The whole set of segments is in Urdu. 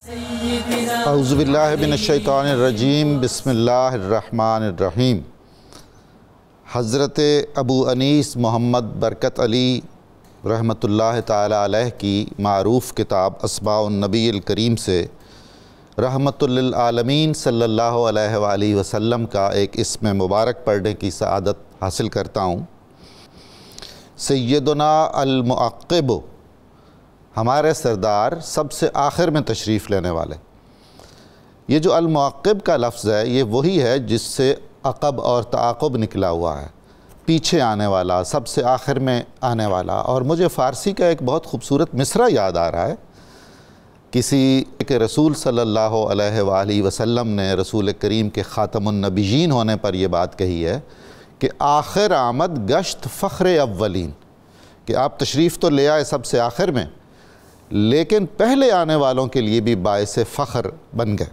اعوذ باللہ من الشیطان الرجیم، بسم اللہ الرحمن الرحیم۔ حضرت ابو انیس محمد برکت علی رحمۃ اللہ تعالی علیہ کی معروف کتاب اسماء النبی الکریم سے رحمۃ للعالمین صلی اللہ علیہ وآلہ وسلم کا ایک اسم مبارک پڑھنے کی سعادت حاصل کرتا ہوں۔ سیدنا المعقب، ہمارے سردار سب سے آخر میں تشریف لینے والے۔ یہ جو المعقب کا لفظ ہے یہ وہی ہے جس سے عقب اور تعاقب نکلا ہوا ہے، پیچھے آنے والا، سب سے آخر میں آنے والا۔ اور مجھے فارسی کا ایک بہت خوبصورت مصرع یاد آ رہا ہے، کسی کے رسول صلی اللہ علیہ وآلہ وسلم نے رسول کریم کے خاتم النبیین ہونے پر یہ بات کہی ہے کہ آخر آمد گشت فخر اولین، کہ آپ تشریف تو لے آئے سب سے آخر میں، لیکن پہلے آنے والوں کے لیے بھی باعث فخر بن گئے۔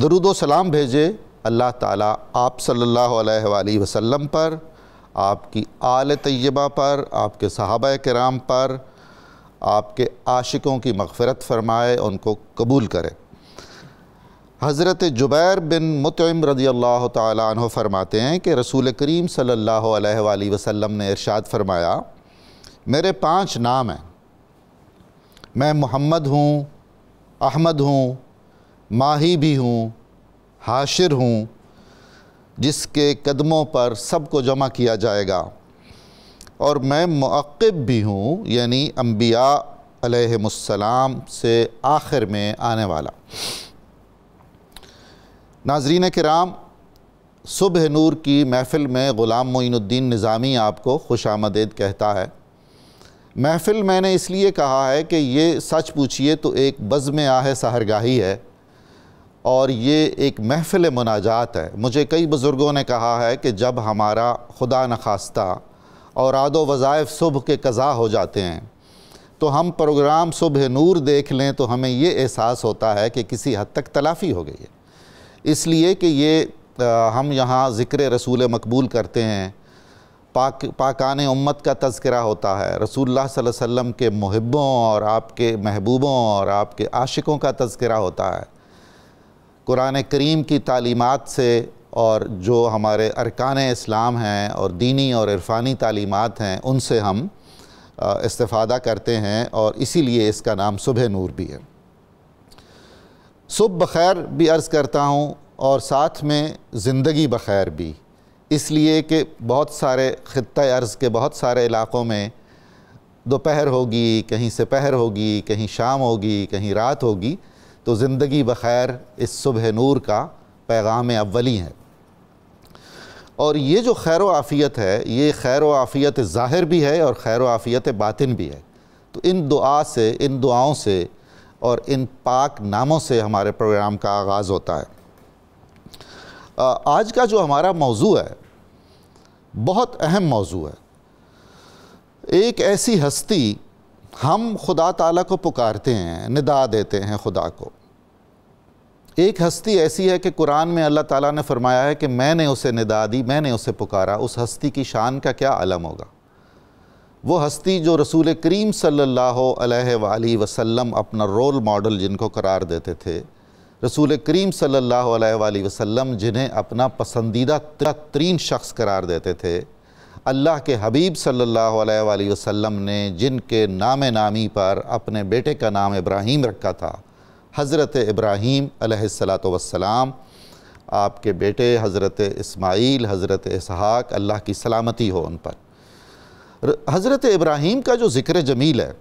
درود و سلام بھیجے اللہ تعالیٰ آپ صلی اللہ علیہ وآلہ وسلم پر، آپ کی آل طیبہ پر، آپ کے صحابہ کرام پر، آپ کے عاشقوں کی مغفرت فرمائے، ان کو قبول کرے۔ حضرت جبیر بن مطعم رضی اللہ تعالیٰ عنہ فرماتے ہیں کہ رسول کریم صلی اللہ علیہ وآلہ وسلم نے ارشاد فرمایا، میرے 5 نام ہیں، میں محمد ہوں، احمد ہوں، ماہی بھی ہوں، حاشر ہوں، جس کے قدموں پر سب کو جمع کیا جائے گا، اور میں معقب بھی ہوں، یعنی انبیاء علیہم السلام سے آخر میں آنے والا۔ ناظرین کرام، صبح نور کی محفل میں غلام معین الدین نظامی آپ کو خوش آمدید کہتا ہے۔ محفل میں نے اس لیے کہا ہے کہ یہ سچ پوچھئے تو ایک بزم آہ سحرگاہی ہے، اور یہ ایک محفل مناجات ہے۔ مجھے کئی بزرگوں نے کہا ہے کہ جب ہمارا خدا نخواستہ اوراد و وظائف صبح کے قضا ہو جاتے ہیں تو ہم پروگرام صبح نور دیکھ لیں تو ہمیں یہ احساس ہوتا ہے کہ کسی حد تک تلافی ہو گئی ہے، اس لیے کہ یہ ہم یہاں ذکر رسول مقبول کرتے ہیں، پاکان امت کا تذکرہ ہوتا ہے، رسول اللہ صلی اللہ علیہ وسلم کے محبوں اور آپ کے محبوبوں اور آپ کے عاشقوں کا تذکرہ ہوتا ہے، قرآن کریم کی تعلیمات سے اور جو ہمارے ارکان اسلام ہیں اور دینی اور عرفانی تعلیمات ہیں ان سے ہم استفادہ کرتے ہیں، اور اسی لیے اس کا نام صبح نور بھی ہے۔ صبح بخیر بھی عرض کرتا ہوں، اور ساتھ میں زندگی بخیر بھی، اس لیے کہ بہت سارے خطہ ارض کے بہت سارے علاقوں میں دوپہر ہوگی، کہیں سپہر ہوگی، کہیں شام ہوگی، کہیں رات ہوگی، تو زندگی بخیر اس صبح نور کا پیغام اولی ہے۔ اور یہ جو خیر و عافیت ہے یہ خیر و عافیت ظاہر بھی ہے اور خیر و عافیت باطن بھی ہے، تو ان دعاؤں سے اور ان پاک ناموں سے ہمارے پروگرام کا آغاز ہوتا ہے۔ آج کا جو ہمارا موضوع ہے بہت اہم موضوع ہے۔ ایک ایسی ہستی، ہم خدا تعالیٰ کو پکارتے ہیں، ندا دیتے ہیں خدا کو، ایک ہستی ایسی ہے کہ قرآن میں اللہ تعالیٰ نے فرمایا ہے کہ میں نے اسے ندا دی، میں نے اسے پکارا۔ اس ہستی کی شان کا کیا علم ہوگا؟ وہ ہستی جو رسول کریم صلی اللہ علیہ وآلہ وسلم اپنا رول ماڈل جن کو قرار دیتے تھے، رسول کریم صلی اللہ علیہ وآلہ وسلم جنہیں اپنا پسندیدہ ترین شخص قرار دیتے تھے، اللہ کے حبیب صلی اللہ علیہ وآلہ وسلم نے جن کے نام نامی پر اپنے بیٹے کا نام ابراہیم رکھا تھا، حضرت ابراہیم علیہ السلام، آپ کے بیٹے حضرت اسماعیل، حضرت اسحاق، اللہ کی سلامتی ہو ان پر۔ حضرت ابراہیم کا جو ذکر جمیل ہے،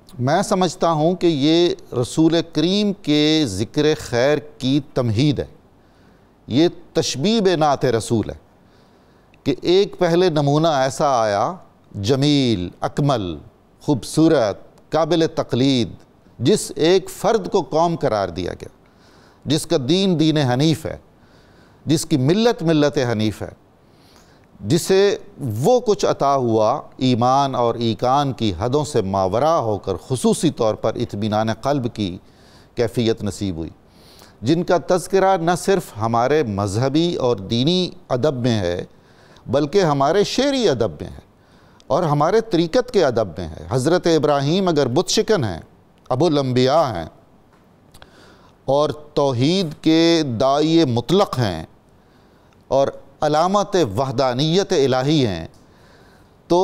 میں سمجھتا ہوں کہ یہ رسول کریم کے ذکر خیر کی تمہید ہے، یہ تشبیب نعت رسول ہے کہ ایک پہلے نمونہ ایسا آیا، جمیل، اکمل، خوبصورت، قابل تقلید، جس ایک فرد کو قوم قرار دیا گیا، جس کا دین دین حنیف ہے، جس کی ملت ملت حنیف ہے، جسے وہ کچھ عطا ہوا ایمان اور ایقان کی حدوں سے ماورا ہو کر خصوصی طور پر اطمینان قلب کی کیفیت نصیب ہوئی، جن کا تذکرہ نہ صرف ہمارے مذہبی اور دینی ادب میں ہے بلکہ ہمارے شعری ادب میں ہے اور ہمارے طریقت کے ادب میں ہے۔ حضرت ابراہیم اگر بت شکن ہیں، ابو الانبیاء ہیں، اور توحید کے داعی مطلق ہیں اور علامت وحدانیت الہی ہیں، تو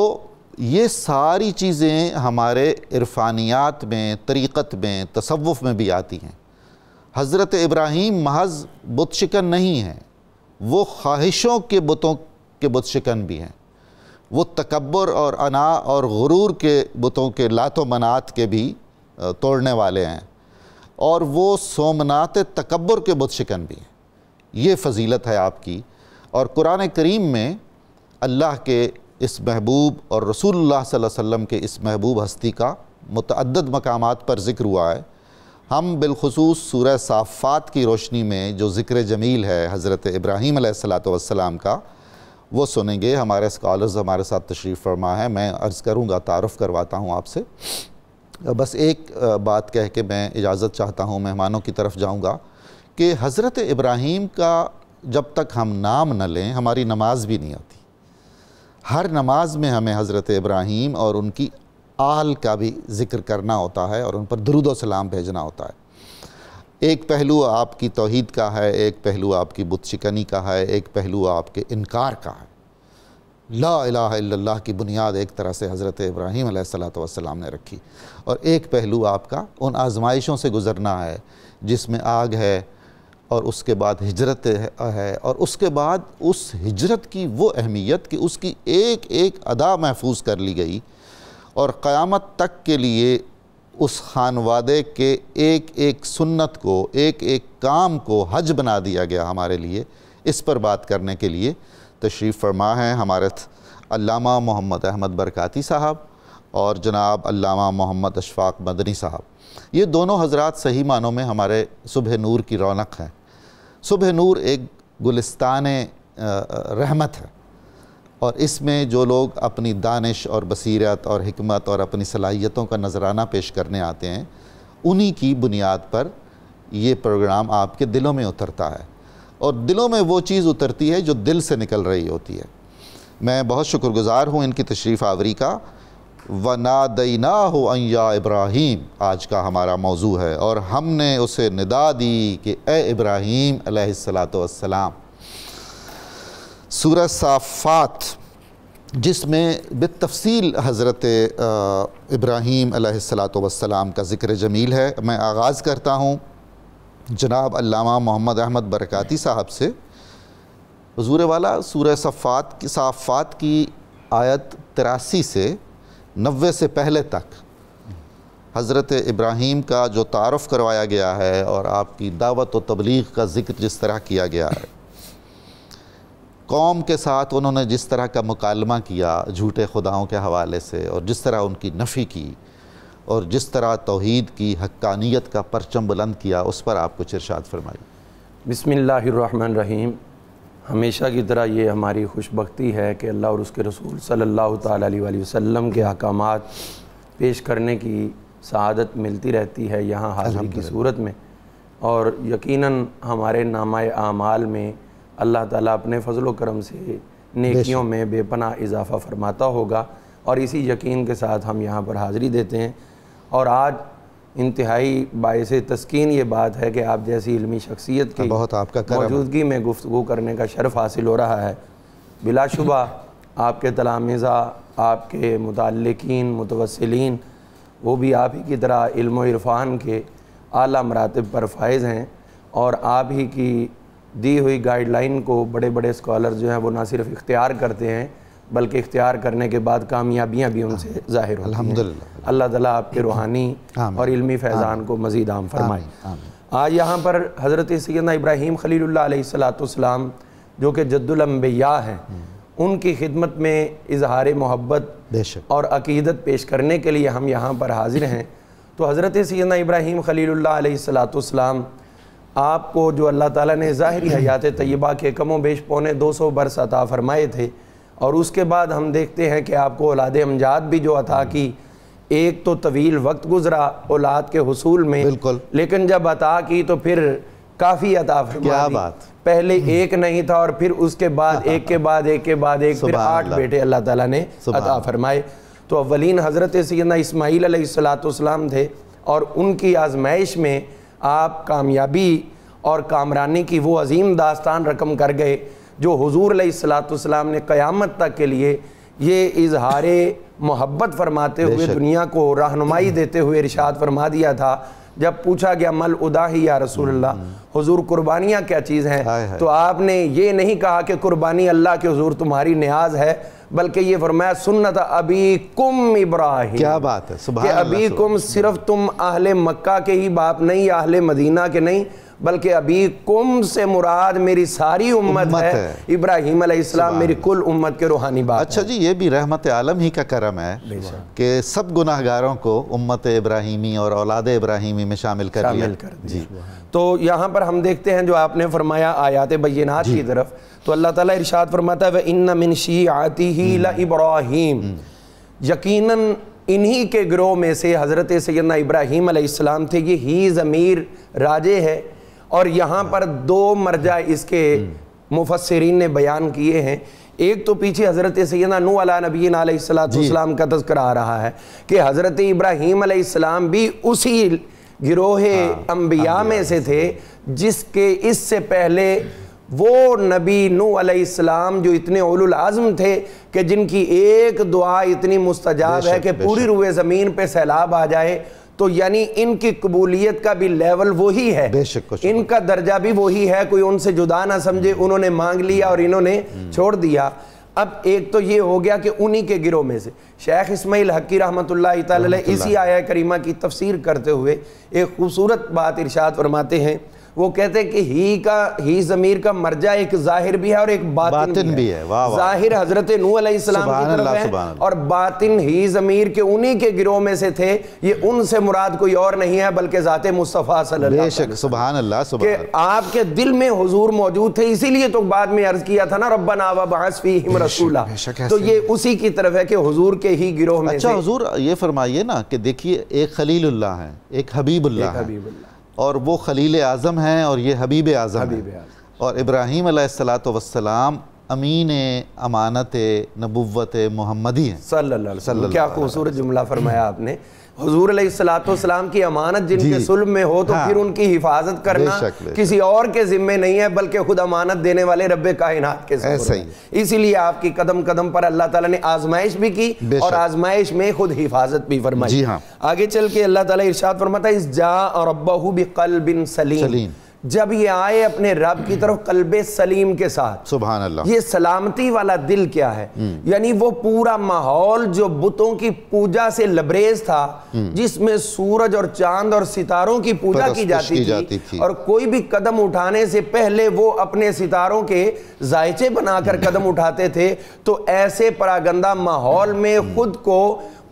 یہ ساری چیزیں ہمارے عرفانیات میں، طریقت میں، تصوف میں بھی آتی ہیں۔ حضرت ابراہیم محض بت شکن نہیں ہیں، وہ خواہشوں کے بتوں کے بت شکن بھی ہیں، وہ تکبر اور انا اور غرور کے بتوں کے لات و منات کے بھی توڑنے والے ہیں، اور وہ سومنات تکبر کے بت شکن بھی ہیں۔ یہ فضیلت ہے آپ کی، اور قرآن کریم میں اللہ کے اس محبوب اور رسول اللہ صلی اللہ علیہ وسلم کے اس محبوب ہستی کا متعدد مقامات پر ذکر ہوا ہے۔ ہم بالخصوص سورہ صافات کی روشنی میں جو ذکر جمیل ہے حضرت ابراہیم علیہ السلام کا، وہ سنیں گے۔ ہمارے اسکالرز ہمارے ساتھ تشریف فرما ہے، میں عرض کروں گا، تعارف کرواتا ہوں آپ سے۔ بس ایک بات کہہ کے میں اجازت چاہتا ہوں، مہمانوں کی طرف جاؤں گا، کہ حضرت ابراہیم کا جب تک ہم نام نہ لیں ہماری نماز بھی نہیں ہوتی۔ ہر نماز میں ہمیں حضرت ابراہیم اور ان کی آل کا بھی ذکر کرنا ہوتا ہے اور ان پر درود و سلام بھیجنا ہوتا ہے۔ ایک پہلو آپ کی توحید کا ہے، ایک پہلو آپ کی بت شکنی کا ہے، ایک پہلو آپ کے انکار کا ہے۔ لا الہ الا اللہ کی بنیاد ایک طرح سے حضرت ابراہیم علیہ السلام نے رکھی، اور ایک پہلو آپ کا ان آزمائشوں سے گزرنا ہے جس میں آگ ہے، اور اس کے بعد ہجرت ہے، اور اس کے بعد اس ہجرت کی وہ اہمیت کہ اس کی ایک ایک ادا محفوظ کر لی گئی، اور قیامت تک کے لیے اس خانوادے کے ایک ایک سنت کو، ایک ایک کام کو حج بنا دیا گیا ہمارے لیے۔ اس پر بات کرنے کے لیے تشریف فرما ہیں ہمارے علامہ محمد احمد برکاتی صاحب اور جناب علامہ محمد اشفاق مدنی صاحب۔ یہ دونوں حضرات صحیح معنوں میں ہمارے صبح نور کی رونق ہیں۔ صبح نور ایک گلستان رحمت ہے، اور اس میں جو لوگ اپنی دانش اور بصیرت اور حکمت اور اپنی صلاحیتوں کا نذرانہ پیش کرنے آتے ہیں، انہی کی بنیاد پر یہ پروگرام آپ کے دلوں میں اترتا ہے، اور دلوں میں وہ چیز اترتی ہے جو دل سے نکل رہی ہوتی ہے۔ میں بہت شکر گزار ہوں ان کی تشریف آوری کا۔ وَنَادَيْنَاهُ أَن يَا إِبْرَاهِيمُ آج کا ہمارا موضوع ہے، اور ہم نے اسے ندا دی کہ اے ابراہیم علیہ السلام۔ سورہ صافات جس میں بالتفصیل حضرت ابراہیم علیہ السلام کا ذکر جمیل ہے، میں آغاز کرتا ہوں جناب علامہ محمد احمد برکاتی صاحب سے۔ حضور والا سورہ صافات کی آیت 83 سے 90 سے پہلے تک حضرت ابراہیم کا جو تعارف کروایا گیا ہے اور آپ کی دعوت و تبلیغ کا ذکر جس طرح کیا گیا ہے، قوم کے ساتھ انہوں نے جس طرح کا مکالمہ کیا جھوٹے خداؤں کے حوالے سے، اور جس طرح ان کی نفی کی، اور جس طرح توحید کی حقانیت کا پرچم بلند کیا، اس پر آپ کچھ ارشاد فرمائیے۔ بسم اللہ الرحمن الرحیم۔ ہمیشہ کی طرح یہ ہماری خوش بختی ہے کہ اللہ اور اس کے رسول صلی اللہ تعالیٰ علیہ وسلم کے احکامات پیش کرنے کی سعادت ملتی رہتی ہے یہاں حاضری کی صورت میں، اور یقیناً ہمارے نامہ اعمال میں اللہ تعالیٰ اپنے فضل و کرم سے نیکیوں میں بے پناہ اضافہ فرماتا ہوگا، اور اسی یقین کے ساتھ ہم یہاں پر حاضری دیتے ہیں۔ اور آج انتہائی باعث تسکین یہ بات ہے کہ آپ جیسی علمی شخصیت کی موجودگی میں گفتگو کرنے کا شرف حاصل ہو رہا ہے۔ بلا شبہ آپ کے تلامذہ، آپ کے متعلقین، متوسلین، وہ بھی آپ ہی کی طرح علم و عرفان کے اعلیٰ مراتب پر فائز ہیں، اور آپ ہی کی دی ہوئی گائیڈ لائن کو بڑے بڑے اسکالر جو ہیں وہ نہ صرف اختیار کرتے ہیں بلکہ اختیار کرنے کے بعد کامیابیاں بھی ان سے ظاہر ہوتی ہیں۔ الحمدللہ۔ اللہ تعالیٰ آپ کے روحانی اور علمی فیضان کو مزید عام فرمائے۔ آج یہاں پر حضرت سیدنا ابراہیم خلیل اللہ علیہ السلام جو کہ جد الانبیاء ہیں، ان کی خدمت میں اظہار محبت اور عقیدت پیش کرنے کے لیے ہم یہاں پر حاضر ہیں۔ تو حضرت سیدنا ابراہیم خلیل اللہ علیہ السلام آپ کو جو اللہ تعالیٰ نے ظاہری حیات طیبہ کے کم و بیش 250 برس عطا فرمائے تھے، اور اس کے بعد ہم دیکھتے ہیں کہ آپ کو اولاد امجاد بھی جو عطا کی، ایک تو طویل وقت گزرا اولاد کے حصول میں، لیکن جب عطا کی تو پھر کافی عطا فرما دی۔ پہلے ایک نہیں تھا، اور پھر اس کے بعد ایک کے بعد ایک کے بعد ایک، پھر 8 بیٹے اللہ تعالیٰ نے عطا فرمائے۔ تو اولین حضرت سیدنا اسماعیل علیہ السلام تھے، اور ان کی آزمائش میں آپ کامیابی اور کامرانی کی وہ عظیم داستان رقم کر گئے جو حضور علیہ الصلوۃ والسلام نے قیامت تک کے لیے یہ اظہار محبت فرماتے ہوئے دنیا کو رہنمائی دیتے ہوئے ارشاد فرما دیا تھا۔ جب پوچھا گیا مل اضاحی یا رسول اللہ، حضور قربانیاں کیا چیز ہیں، تو آپ نے یہ نہیں کہا کہ قربانی اللہ کے حضور تمہاری نیاز ہے، بلکہ یہ فرمایا سنت ابیکم ابراہیم۔ کیا بات ہے، سبحان اللہ۔ کہ ابیکم صرف تم اہل مکہ کے ہی باپ نہیں، اہل مدینہ کے نہیں، بلکہ ابیکم سے مراد میری ساری امت ہے۔ ابراہیم علیہ السلام میری کل امت کے روحانی باپ۔ اچھا جی، یہ بھی رحمت عالم ہی کا کرم ہے کہ سب گناہگاروں کو امت ابراہیمی اور اولاد ابراہیمی میں شامل کر دیا۔ جی، تو یہاں پر ہم دیکھتے ہیں جو آپ نے فرمایا آیات بینات کی طرف، تو اللہ تعالیٰ ارشاد فرماتا ہے وَإِنَّ مِن شِيعَتِهِ لَإِبْرَاهِيمَ، یقیناً انہی کے گروہ میں سے حضرت سیدنا ابراہیم علیہ السلام تھے۔ یہ ہی ضمیر راجع ہے، اور یہاں پر دو مرجع اس کے مفسرین نے بیان کیے ہیں۔ ایک تو پیچھے حضرت سیدنا نوح علیہ نبینا علیہ السلام کا تذکرہ آ رہا ہے کہ حضرت ابراہیم علیہ السلام بھی اسی گروہ انبیاء میں سے تھے جس کے اس سے پہلے وہ نبی نوح علیہ السلام جو اتنے اولو العزم تھے کہ جن کی ایک دعا اتنی مستجاب ہے کہ پوری روئے زمین پہ سیلاب آ جائے، تو یعنی ان کی قبولیت کا بھی لیول وہی ہے، ان کا درجہ بھی وہی ہے، کوئی ان سے جدا نہ سمجھے، انہوں نے مانگ لیا اور انہوں نے چھوڑ دیا۔ اب ایک تو یہ ہو گیا کہ انہی کے گروہ میں سے شیخ اسماعیل حقی رحمۃ اللہ تعالی علیہ اسی آیہ کریمہ کی تفسیر کرتے ہوئے ایک خوبصورت بات ارشاد فرماتے ہیں۔ وہ کہتے ہیں کہ ہی ضمیر کا مرجع ایک ظاہر بھی ہے اور ایک باطن بھی ہے۔ ظاہر حضرت نوح علیہ السلام کی طرف ہے، اور باطن ہی ضمیر کے انہی کے گروہ میں سے تھے۔ یہ ان سے مراد کوئی اور نہیں ہے بلکہ ذات مصطفیٰ صلی اللہ علیہ وسلم، سبحان اللہ، کہ آپ کے دل میں حضور موجود تھے، اسی لیے تو بعد میں عرض کیا تھا نا ربنا وابعث فیہم رسولا، تو یہ اسی کی طرف ہے کہ حضور کے ہی گروہ میں سے۔ اچھا حضور یہ فرمائیے نا کہ دیکھیے ایک خلیل اللہ ہے، ایک حبیب اللہ ہے، اور وہ خلیل اعظم ہیں اور یہ حبیب اعظم ہیں، اور ابراہیم علیہ السلام امین امانت نبوت محمدی ہیں صلی اللہ علیہ وسلم۔ کیا خوبصورت جملہ فرمایا آپ نے، حضور علیہ السلام کی امانت جن کے صلب میں ہو تو پھر ان کی حفاظت کرنا کسی اور کے ذمے نہیں ہے بلکہ خود امانت دینے والے رب کائنات کے ذمے ہے۔ اسی لیے آپ کی قدم قدم پر اللہ تعالیٰ نے آزمائش بھی کی اور آزمائش میں خود حفاظت بھی فرمائی۔ آگے چل کے اللہ تعالیٰ ارشاد فرماتا ہے اذ جاء ربہ بقلب سلیم، جب یہ آئے اپنے رب کی طرف قلب سلیم کے ساتھ۔ سبحان اللہ۔ یہ سلامتی والا دل کیا ہے؟ یعنی وہ پورا ماحول جو بتوں کی پوجا سے لبریز تھا، جس میں سورج اور چاند اور ستاروں کی پوجا کی جاتی تھی، اور کوئی بھی قدم اٹھانے سے پہلے وہ اپنے ستاروں کے ذائچے بنا کر قدم اٹھاتے تھے، تو ایسے پراگندہ ماحول میں خود کو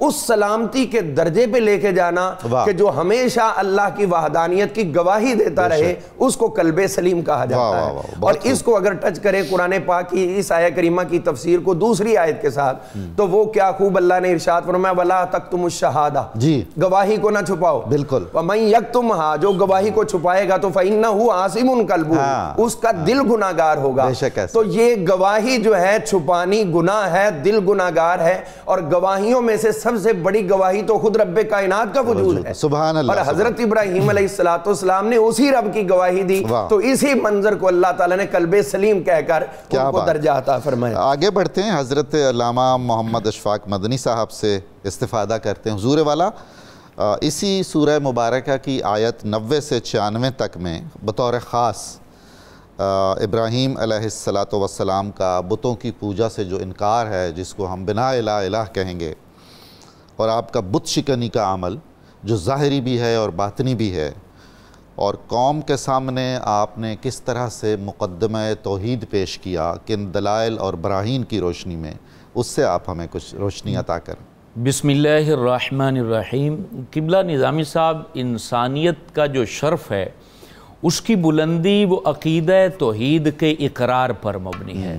اس سلامتی کے درجے پہ لے کے جانا کہ جو ہمیشہ اللہ کی وحدانیت کی گواہی دیتا رہے، اس کو قلب سلیم کہا جاتا ہے۔ اور اس کو اگر ٹچ کرے قرآن پاک کی اس آیہ کریمہ کی تفسیر کو دوسری آیت کے ساتھ، تو وہ کیا خوب اللہ نے ارشاد فرمایا وَلَا تَكْتُمُ الشَّهَادَةَ، گواہی کو نہ چھپاؤ۔ بالکل۔ وَمَن يَكْتُمْهَا، جو گواہی کو چھپائے گا تو فَإِنَّهُ عَاصِمٌ قَلْبُهُ، اس کا دل گناہگار ہوگا۔ تو یہ گواہی جو ہے چھپانی گناہ ہے، دل گناہگار ہے، اور گواہیوں میں سے سب سے بڑی گواہی تو خود رب کائنات کا وجود ہے۔ سبحان اللہ۔ اور حضرت ابراہیم علیہ السلام نے اسی رب کی گواہی دی، تو اسی منظر کو اللہ تعالیٰ نے قلب سلیم کہہ کر ان کو درجہ عطا فرمایا۔ آگے بڑھتے ہیں، حضرت علامہ محمد اشفاق مدنی صاحب سے استفادہ کرتے ہیں۔ حضور والا اسی سورہ مبارکہ کی آیت 90 سے 96 تک میں بطور خاص ابراہیم علیہ السلام کا بتوں کی پوجا سے جو انکار ہے، جس کو ہم بنا الہ الہ کہیں گے، اور آپ کا بت شکنی کا عمل جو ظاہری بھی ہے اور باطنی بھی ہے، اور قوم کے سامنے آپ نے کس طرح سے مقدمہ توحید پیش کیا، کن دلائل اور براہین کی روشنی میں، اس سے آپ ہمیں کچھ روشنی عطا کریں۔ بسم اللہ الرحمن الرحیم۔ قبلہ نظامی صاحب، انسانیت کا جو شرف ہے اس کی بلندی وہ عقیدہ توحید کے اقرار پر مبنی ہے۔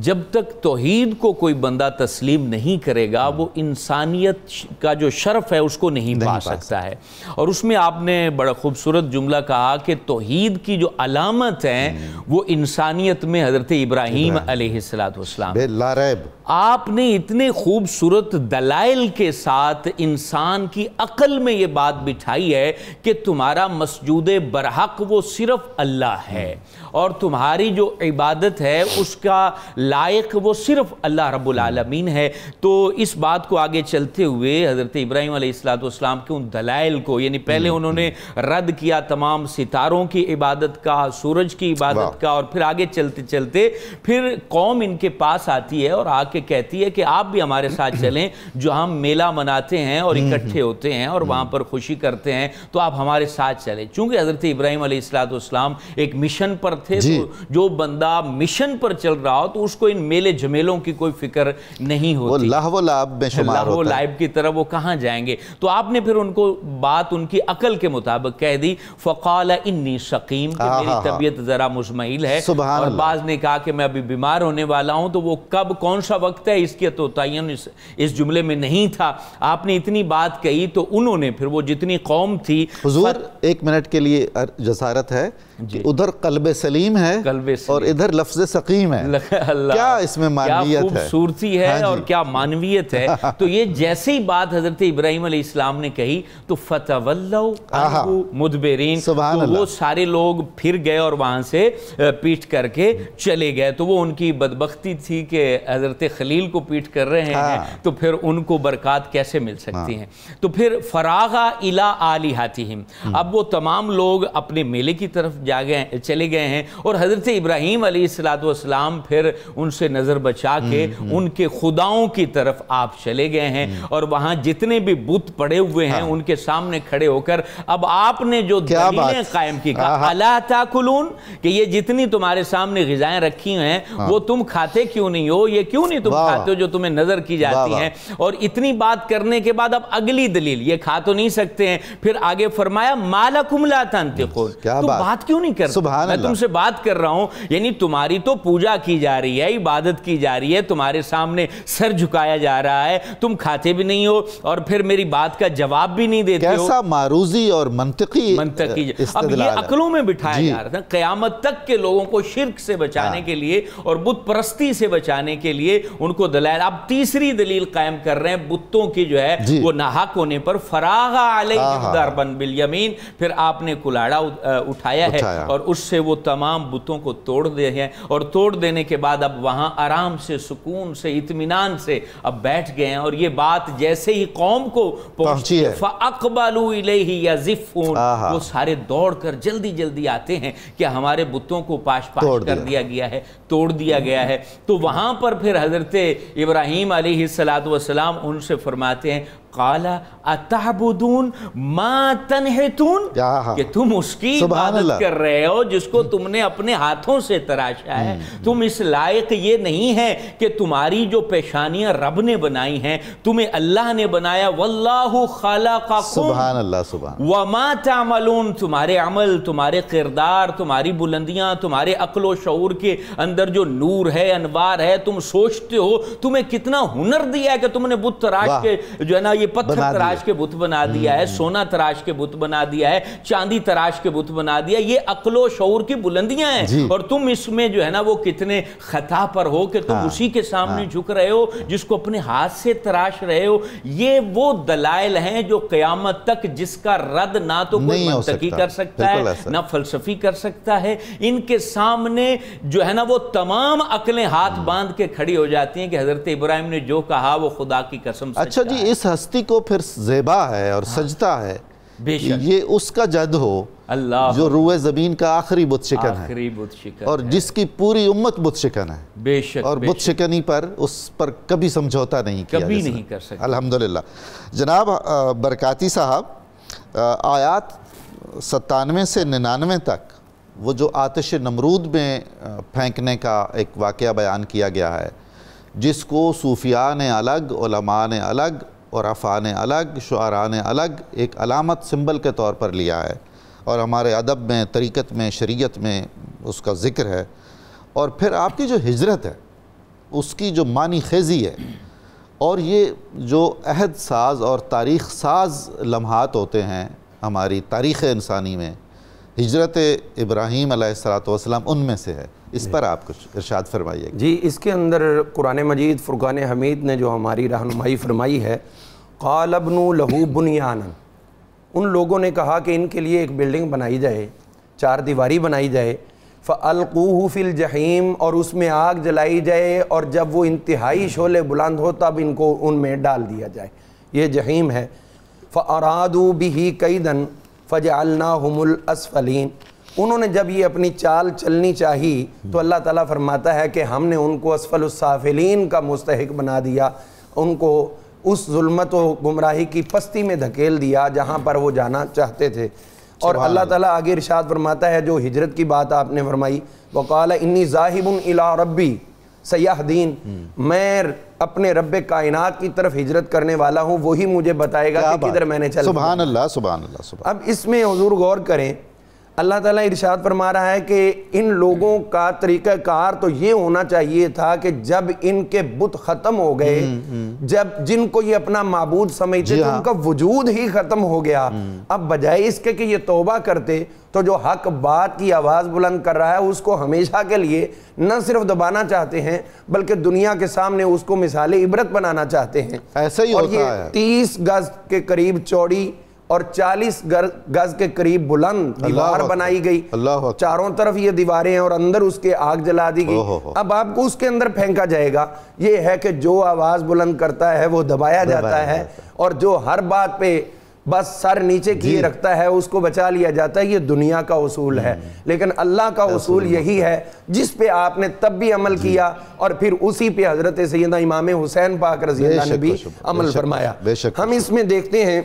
جب تک توحید کو کوئی بندہ تسلیم نہیں کرے گا وہ انسانیت کا جو شرف ہے اس کو نہیں پا سکتا ہے۔ اور اس میں آپ نے بڑا خوبصورت جملہ کہا کہ توحید کی جو علامت ہیں وہ انسانیت میں حضرت ابراہیم علیہ السلام، لا ریب، آپ نے اتنے خوبصورت دلائل کے ساتھ انسان کی عقل میں یہ بات بٹھائی ہے کہ تمہارا مسجود برحق وہ صرف اللہ ہے، اور تمہاری جو عبادت ہے اس کا لائق وہ صرف اللہ رب العالمین ہے۔ تو اس بات کو آگے چلتے ہوئے حضرت ابراہیم علیہ السلام کے ان دلائل کو، یعنی پہلے انہوں نے رد کیا تمام ستاروں کی عبادت کا، سورج کی عبادت کا، اور پھر آگے چلتے چلتے پھر قوم ان کے پاس آتی ہے اور آ کے کہتی ہے کہ آپ بھی ہمارے ساتھ چلیں، جو ہم میلہ مناتے ہیں اور اکٹھے ہوتے ہیں اور وہاں پر خوشی کرتے ہیں، تو آپ ہمارے ساتھ چلیں۔ چونکہ حضرت ابراہیم علیہ السلام ایک مشن پر تھے، تو جو بندہ مشن پر چل رہا ہو تو اس کو ان میلے جھمیلوں کی کوئی فکر نہیں ہوتی، وہ لہو لعب میں شمار ہوتا ہے، لہو لعب کی طرف وہ کہاں جائیں گے۔ تو آپ نے پھر ان کو بات ان کی عقل کے مطابق کہہ دی، فقال انی سقیم، کہ میری طبیعت ذرا مزمحل ہے، اور بعض نے کہا کہ میں ابھی بیمار ہونے والا ہوں، تو وہ کب کون سا وقت ہے اس کی تو تعین اس جملے میں نہیں تھا۔ آپ نے اتنی بات کہی تو انہوں نے پھر وہ جتنی قوم تھی، حضور ایک منٹ کے لیے جسارت ہے کہ ادھر قلب سلیم ہے اور ادھر لفظ سقیم ہے، کیا اس میں معنویت ہے، کیا خوبصورتی ہے اور کیا معنویت ہے۔ تو یہ جیسے ہی بات حضرت ابراہیم علیہ السلام نے کہی تو فتولوا عنہ مدبرین، تو وہ سارے لوگ پھر گئے اور وہاں سے پیٹ کر کے چلے گئے۔ تو وہ ان کی بدبختی تھی کہ حضرت خلیل کو پیٹ کر رہے ہیں تو پھر ان کو برکات کیسے مل سکتی ہیں۔ تو پھر فراغ الی آلہتہم، اب وہ تمام لوگ اپنے میلے کی طرف چلے گئے ہیں، اور حضرت ابراہیم علیہ السلام پھر ان سے نظر بچا کے ان کے خداؤں کی طرف آپ چلے گئے ہیں، اور وہاں جتنے بھی بت پڑے ہوئے ہیں ان کے سامنے کھڑے ہو کر اب آپ نے جو دلیلیں قائم کی، کہا الا تاکلون، کہ یہ جتنی تمہارے سامنے غذائیں رکھی ہیں وہ تم کھاتے کیوں نہیں ہو، یہ کیوں نہیں تم کھاتے ہو جو تمہیں نظر کی جاتی ہیں۔ اور اتنی بات کرنے کے بعد اب اگلی دلیل، یہ کھا تو نہیں سکتے ہیں، پھر آگے فرمایا ما لکم لا تنطقون، تم بات کیوں نہیں کرتے، میں تم سے بات کر رہا ہوں، یعنی تمہاری تو پوجا کی جا رہی ہے، عبادت کی جا رہی ہے، تمہارے سامنے سر جھکایا جا رہا ہے، تم کھاتے بھی نہیں ہو اور پھر میری بات کا جواب بھی نہیں دیتے ہو۔ کیسا معروضی اور منطقی اب یہ عقلوں میں بٹھایا جا رہا تھا، قیامت تک کے لوگوں کو شرک سے بچانے کے لیے اور بت پرستی سے بچانے کے لیے ان کو دلائل۔ اب تیسری دلیل قائم کر رہے ہیں بتوں کی جو ہے وہ ناحق ہونے پر، فراغ علیہم ضربا بالیمین، پھر آپ نے کلاڑا اٹھایا ہے اور اس سے وہ تمام بتوں کو توڑ دے ہیں، اور توڑ دینے کے بعد اب وہاں آرام سے، سکون سے، اطمینان سے اب بیٹھ گئے ہیں۔ اور یہ بات جیسے ہی قوم کو پہنچی ہے فَأَقْبَلُوا إِلَيْهِ يَزِفُّونَ، وہ سارے دوڑ کر جلدی جلدی آتے ہیں کہ ہمارے بتوں کو پاش کر دیا گیا ہے، توڑ دیا گیا ہے۔ تو وہاں پر پھر حضرت ابراہیم علیہ السلام ان سے فرماتے ہیں قال اتعبدون ما تنحتون، کہ تم اس کی عبادت کر رہے ہو جس کو تم نے اپنے ہاتھوں سے تراشا ہے، تم اس لائق یہ نہیں ہے کہ تمہاری جو پیشانیاں رب نے بنائی ہیں، تمہیں اللہ نے بنایا، واللہ خلقکم سبحان اللہ وما تعملون، تمہارے عمل، تمہارے کردار، تمہاری بلندیاں، تمہارے عقل و شعور کے اندر جو نور ہے، انوار ہے، تم سوچتے ہو تمہیں کتنا ہنر دیا ہے کہ تم نے بت تراش کے جو ہے نا یہ پتھر تراش کے بت بنا دیا ہے، سونا تراش کے بت بنا دیا ہے، چاندی تراش کے بت بنا دیا، یہ عقل و شعور کی بلندیاں ہیں، اور تم اس میں جو ہے نا وہ کتنے خطا پر ہو کہ تم اسی کے سامنے جھک رہے ہو جس کو اپنے ہاتھ سے تراش رہے ہو۔ یہ وہ دلائل ہیں جو قیامت تک جس کا رد نہ تو کوئی منطقی کر سکتا ہے نہ فلسفی کر سکتا ہے، ان کے سامنے جو ہے نا وہ تمام عقلیں ہاتھ باندھ کے کھڑی ہو جاتی ہیں کہ حضرت ابراہیم نے جو کہا وہ خدا کی قسم سچ ہے۔ اچھا جی، اس ہستی کو پھر زیبا ہے اور سجدہ ہے، یہ اس کا جد ہو جو روئے زمین کا آخری بت شکن ہے اور جس کی پوری امت بت شکن ہے، بے شک، اور بت شکنی پر اس پر کبھی سمجھوتا نہیں کیا، کبھی نہیں کر سکتا۔ الحمدللہ۔ جناب برکاتی صاحب، آیات 97 سے 99 تک وہ جو آتش نمرود میں پھینکنے کا ایک واقعہ بیان کیا گیا ہے، جس کو صوفیاء نے الگ، علماء نے الگ اور عرفاء نے الگ، شعراء نے الگ ایک علامت سمبل کے طور پر لیا ہے، اور ہمارے ادب میں، طریقت میں، شریعت میں اس کا ذکر ہے. اور پھر آپ کی جو ہجرت ہے اس کی جو معنی خیزی ہے، اور یہ جو عہد ساز اور تاریخ ساز لمحات ہوتے ہیں ہماری تاریخ انسانی میں، ہجرت ابراہیم علیہ السلام ان میں سے ہے. اس پر آپ کچھ ارشاد فرمائیے. جی، اس کے اندر قرآن مجید فرقان حمید نے جو ہماری رہنمائی فرمائی ہے، قال ابنوا لہ بنیانا، ان لوگوں نے کہا کہ ان کے لیے ایک بلڈنگ بنائی جائے، 4 دیواری بنائی جائے، فَأَلْقُوهُ فِي الْجَحِيمِ، اور اس میں آگ جلائی جائے، اور جب وہ انتہائی شعلے بلند ہو تب ان کو ان میں ڈال دیا جائے. یہ جہیم ہے. فَأَرَادُوا بِهِ كَيْدًا فَجَعَلْنَاهُمُ الْأَسْفَلِينَ، انہوں نے جب یہ اپنی چال چلنی چاہی تو اللہ تعالیٰ فرماتا ہے کہ ہم نے ان کو اسفل السافلین کا مستحق بنا دیا، ان کو اس ظلمت و گمراہی کی پستی میں دھکیل دیا جہاں پر وہ جانا چاہتے تھے. اور اللہ تعالیٰ آگے ارشاد فرماتا ہے، جو ہجرت کی بات آپ نے فرمائی، وَقَالَ إِنِّي ذَاهِبٌ إِلَىٰ رَبِّي سَيَهْدِينَ، میں اپنے رب کائنات کی طرف ہجرت کرنے والا ہوں، وہی مجھے بتائے گا کہ کدھر میں نے چلنا. سبحان اللہ، سبحان اللہ، سبحان. اب اس میں حضور غور کریں، اللہ تعالیٰ ارشاد فرما رہا ہے کہ ان لوگوں کا طریقہ کار تو یہ ہونا چاہیے تھا کہ جب ان کے بت ختم ہو گئے، جب جن کو یہ اپنا معبود سمجھتے تھے ان کا وجود ہی ختم ہو گیا، اب بجائے اس کے کہ یہ توبہ کرتے تو جو حق بات کی آواز بلند کر رہا ہے اس کو ہمیشہ کے لیے نہ صرف دبانا چاہتے ہیں بلکہ دنیا کے سامنے اس کو مثال عبرت بنانا چاہتے ہیں. ایسا ہی ہوتا ہے. اور یہ 30 گز کے قریب چوڑی اور 40 گز کے قریب بلند دیوار بنائی گئی، چاروں طرف یہ دیواریں ہیں اور اندر اس کے آگ جلا دی گئی. اب آپ کو اس کے اندر پھینکا جائے گا. یہ ہے کہ جو آواز بلند کرتا ہے وہ دبایا جاتا ہے، اور جو ہر بات پہ بس سر نیچے کیے رکھتا ہے اس کو بچا لیا جاتا ہے. یہ دنیا کا اصول ہے، لیکن اللہ کا اصول یہی ہے جس پہ آپ نے تب بھی عمل کیا اور پھر اسی پہ حضرت سیدنا امام حسین پاک رضی اللہ نے بھی عمل فرمایا. ہم اس میں دیکھتے ہیں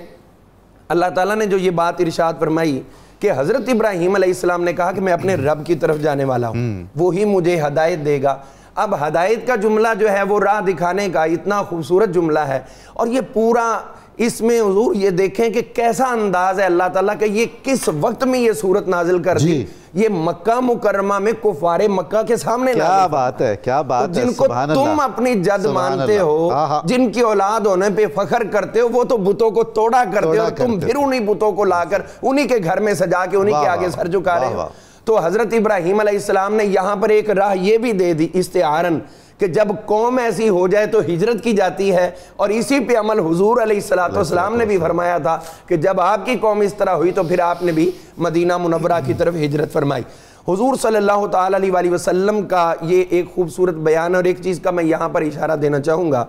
اللہ تعالیٰ نے جو یہ بات ارشاد فرمائی کہ حضرت ابراہیم علیہ السلام نے کہا کہ میں اپنے رب کی طرف جانے والا ہوں، وہی مجھے ہدایت دے گا. اب ہدایت کا جملہ جو ہے وہ راہ دکھانے کا اتنا خوبصورت جملہ ہے، اور یہ پورا اس میں حضور یہ دیکھیں کہ کیسا انداز ہے اللہ تعالیٰ کہ یہ کس وقت میں یہ صورت نازل کر دی. یہ مکہ مکرمہ میں کفار مکہ کے سامنے کیا بات ہے، کیا بات ہے. جن کو تم اپنی جد مانتے ہو، جن کی اولاد ہونے پہ فخر کرتے ہو، وہ تو بتوں کو توڑا کرتے ہو، تم پھر انہی بتوں کو لا کر انہی کے گھر میں سجا کے انہی کے آگے سر جھکا رہے ہو. تو حضرت ابراہیم علیہ السلام نے یہاں پر ایک راہ یہ بھی دے دی استعارن کہ جب قوم ایسی ہو جائے تو ہجرت کی جاتی ہے، اور اسی پہ عمل حضور علیہ السلام نے بھی فرمایا تھا کہ جب آپ کی قوم اس طرح ہوئی تو پھر آپ نے بھی مدینہ منورہ کی طرف ہجرت فرمائی. حضور صلی اللہ تعالی علیہ وسلم کا یہ ایک خوبصورت بیان. اور ایک چیز کا میں یہاں پر اشارہ دینا چاہوں گا،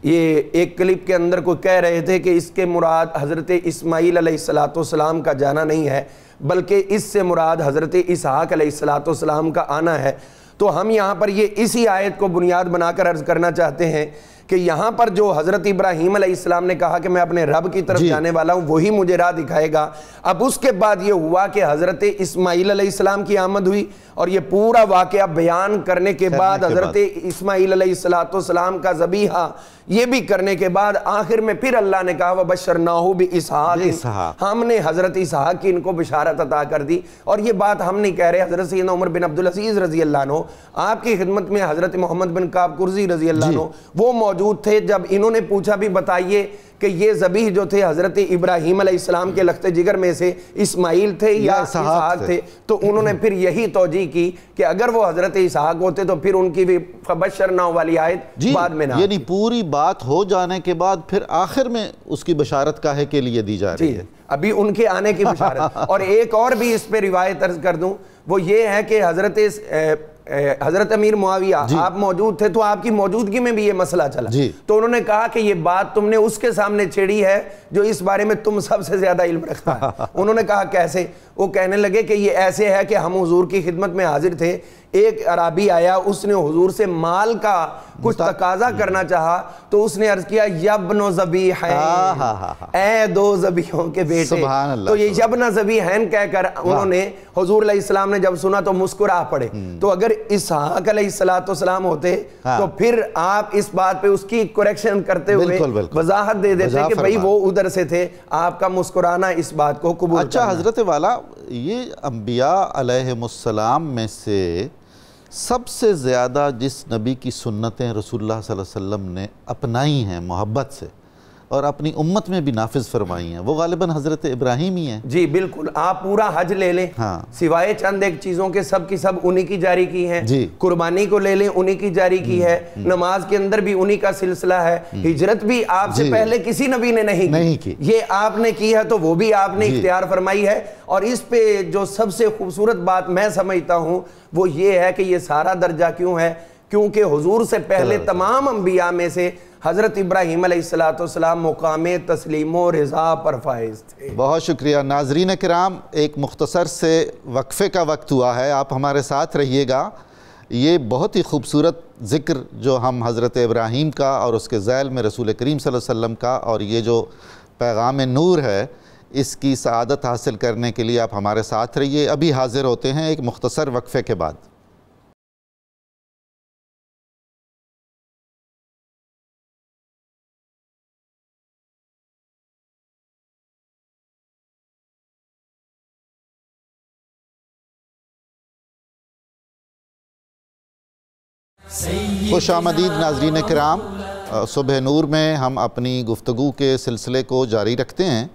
یہ ایک کلپ کے اندر کوئی کہہ رہے تھے کہ اس کے مراد حضرت اسماعیل علیہ السلام کا جانا نہیں ہے بلکہ اس سے مراد حضرت اسحاق علیہ السلام کا آنا ہے. تو ہم یہاں پر یہ اسی آیت کو بنیاد بنا کر عرض کرنا چاہتے ہیں کہ یہاں پر جو حضرت ابراہیم علیہ السلام نے کہا کہ میں اپنے رب کی طرف جانے والا ہوں، وہی مجھے راہ دکھائے گا. اب اس کے بعد یہ ہوا کہ حضرت اسماعیل علیہ السلام کی آمد ہوئی، اور یہ پورا واقعہ بیان کرنے کے بعد حضرت اسماعیل علیہ السلام کا ذبیحہ یہ بھی کرنے کے بعد آخر میں پھر اللہ نے کہا وَبَشَّرْنَاهُ بِإِسْحَاقَ، ہم نے حضرت اسحاق کی ان کو بشارت عطا کر دی. اور یہ بات ہم نہیں کہہ رہے، حضرت سیدنا عمر بن عبدالعزیز رضی اللہ عنہ آپ کی خدمت میں حضرت محمد بن کعب قرظی رضی اللہ عنہ وہ موجود تھے جب انہوں نے پوچھا بھی بتائیے کہ یہ ذبیح جو تھے حضرت ابراہیم علیہ السلام کے لخت جگر میں سے اسماعیل تھے یا اسحاق تھے، تو انہوں نے پھر یہی توجیہ کی کہ اگر وہ حضرت اسحاق ہوتے تو پھر ان کی بھی فبشرناہ والی آیت بعد میں نہ. یعنی پوری بات ہو جانے کے بعد پھر آخر میں اس کی بشارت کاہے کے لیے دی جا رہی ہے؟ ابھی ان کے آنے کی بشارت. اور ایک اور بھی اس پہ روایت عرض کر دوں، وہ یہ ہے کہ حضرت امیر معاویہ آپ موجود تھے تو آپ کی موجودگی میں بھی یہ مسئلہ چلا. تو انہوں نے کہا کہ یہ بات تم نے اس کے سامنے چھیڑی ہے جو اس بارے میں تم سب سے زیادہ علم رکھتا ہے. انہوں نے کہا کیسے؟ وہ کہنے لگے کہ یہ ایسے ہے کہ ہم حضور کی خدمت میں حاضر تھے، ایک عرابی آیا، اس نے حضور سے مال کا کچھ تقاضا کرنا چاہا تو اس نے عرض کیا یبن ذبیحین، اے دو ذبیحوں کے بیٹے. تو یہ یبن ذبیحین کہہ کر انہوں نے حضور علیہ السلام نے جب سنا تو مسکرا پڑے. تو اگر اسحاق علیہ السلام ہوتے تو پھر آپ اس بات پہ اس کی کریکشن کرتے ہوئے وضاحت دے دیتے کہ بھئی وہ ادھر سے تھے، آپ کا مسکرانا اس بات کو قبول. اچھا حضرت والا یہ انبیاء علیہم السلام میں سے سب سے زیادہ جس نبی کی سنتیں رسول اللہ صلی اللہ علیہ وسلم نے اپنائی ہیں محبت سے اور اپنی امت میں بھی نافذ فرمائی ہیں، وہ غالباً حضرت ابراہیم ہی ہیں۔ جی بالکل، آپ پورا حج لے لیں، سوائے چند ایک چیزوں کے سب کی سب انہی کی جاری کی ہیں۔ قربانی کو لے لیں، انہی کی جاری کی ہے۔ نماز کے اندر بھی انہی کا سلسلہ ہے۔ ہجرت بھی آپ سے پہلے کسی نبی نے نہیں کی، یہ آپ نے کی ہے تو وہ بھی آپ نے اختیار فرمائی ہے۔ اور اس پہ جو سب سے خوبصورت بات میں سمجھتا ہوں وہ یہ ہے کہ یہ سارا درجہ کیوں ہے؟ کیونکہ حضور سے پہلے تمام انبیاء میں سے حضرت ابراہیم علیہ السلام مقام تسلیم و رضا پر فائز تھے۔ بہت شکریہ ناظرین کرام، ایک مختصر سے وقفے کا وقت ہوا ہے، آپ ہمارے ساتھ رہیے گا۔ یہ بہت ہی خوبصورت ذکر جو ہم حضرت ابراہیم کا اور اس کے ذیل میں رسول کریم صلی اللہ علیہ وسلم کا اور یہ جو پیغام نور ہے اس کی سعادت حاصل کرنے کے لیے آپ ہمارے ساتھ رہیے۔ ابھی حاضر ہوتے ہیں ایک مختصر وقفے کے بعد۔ خوش آمدید ناظرین کرام، صبح نور میں ہم اپنی گفتگو کے سلسلے کو جاری رکھتے ہیں۔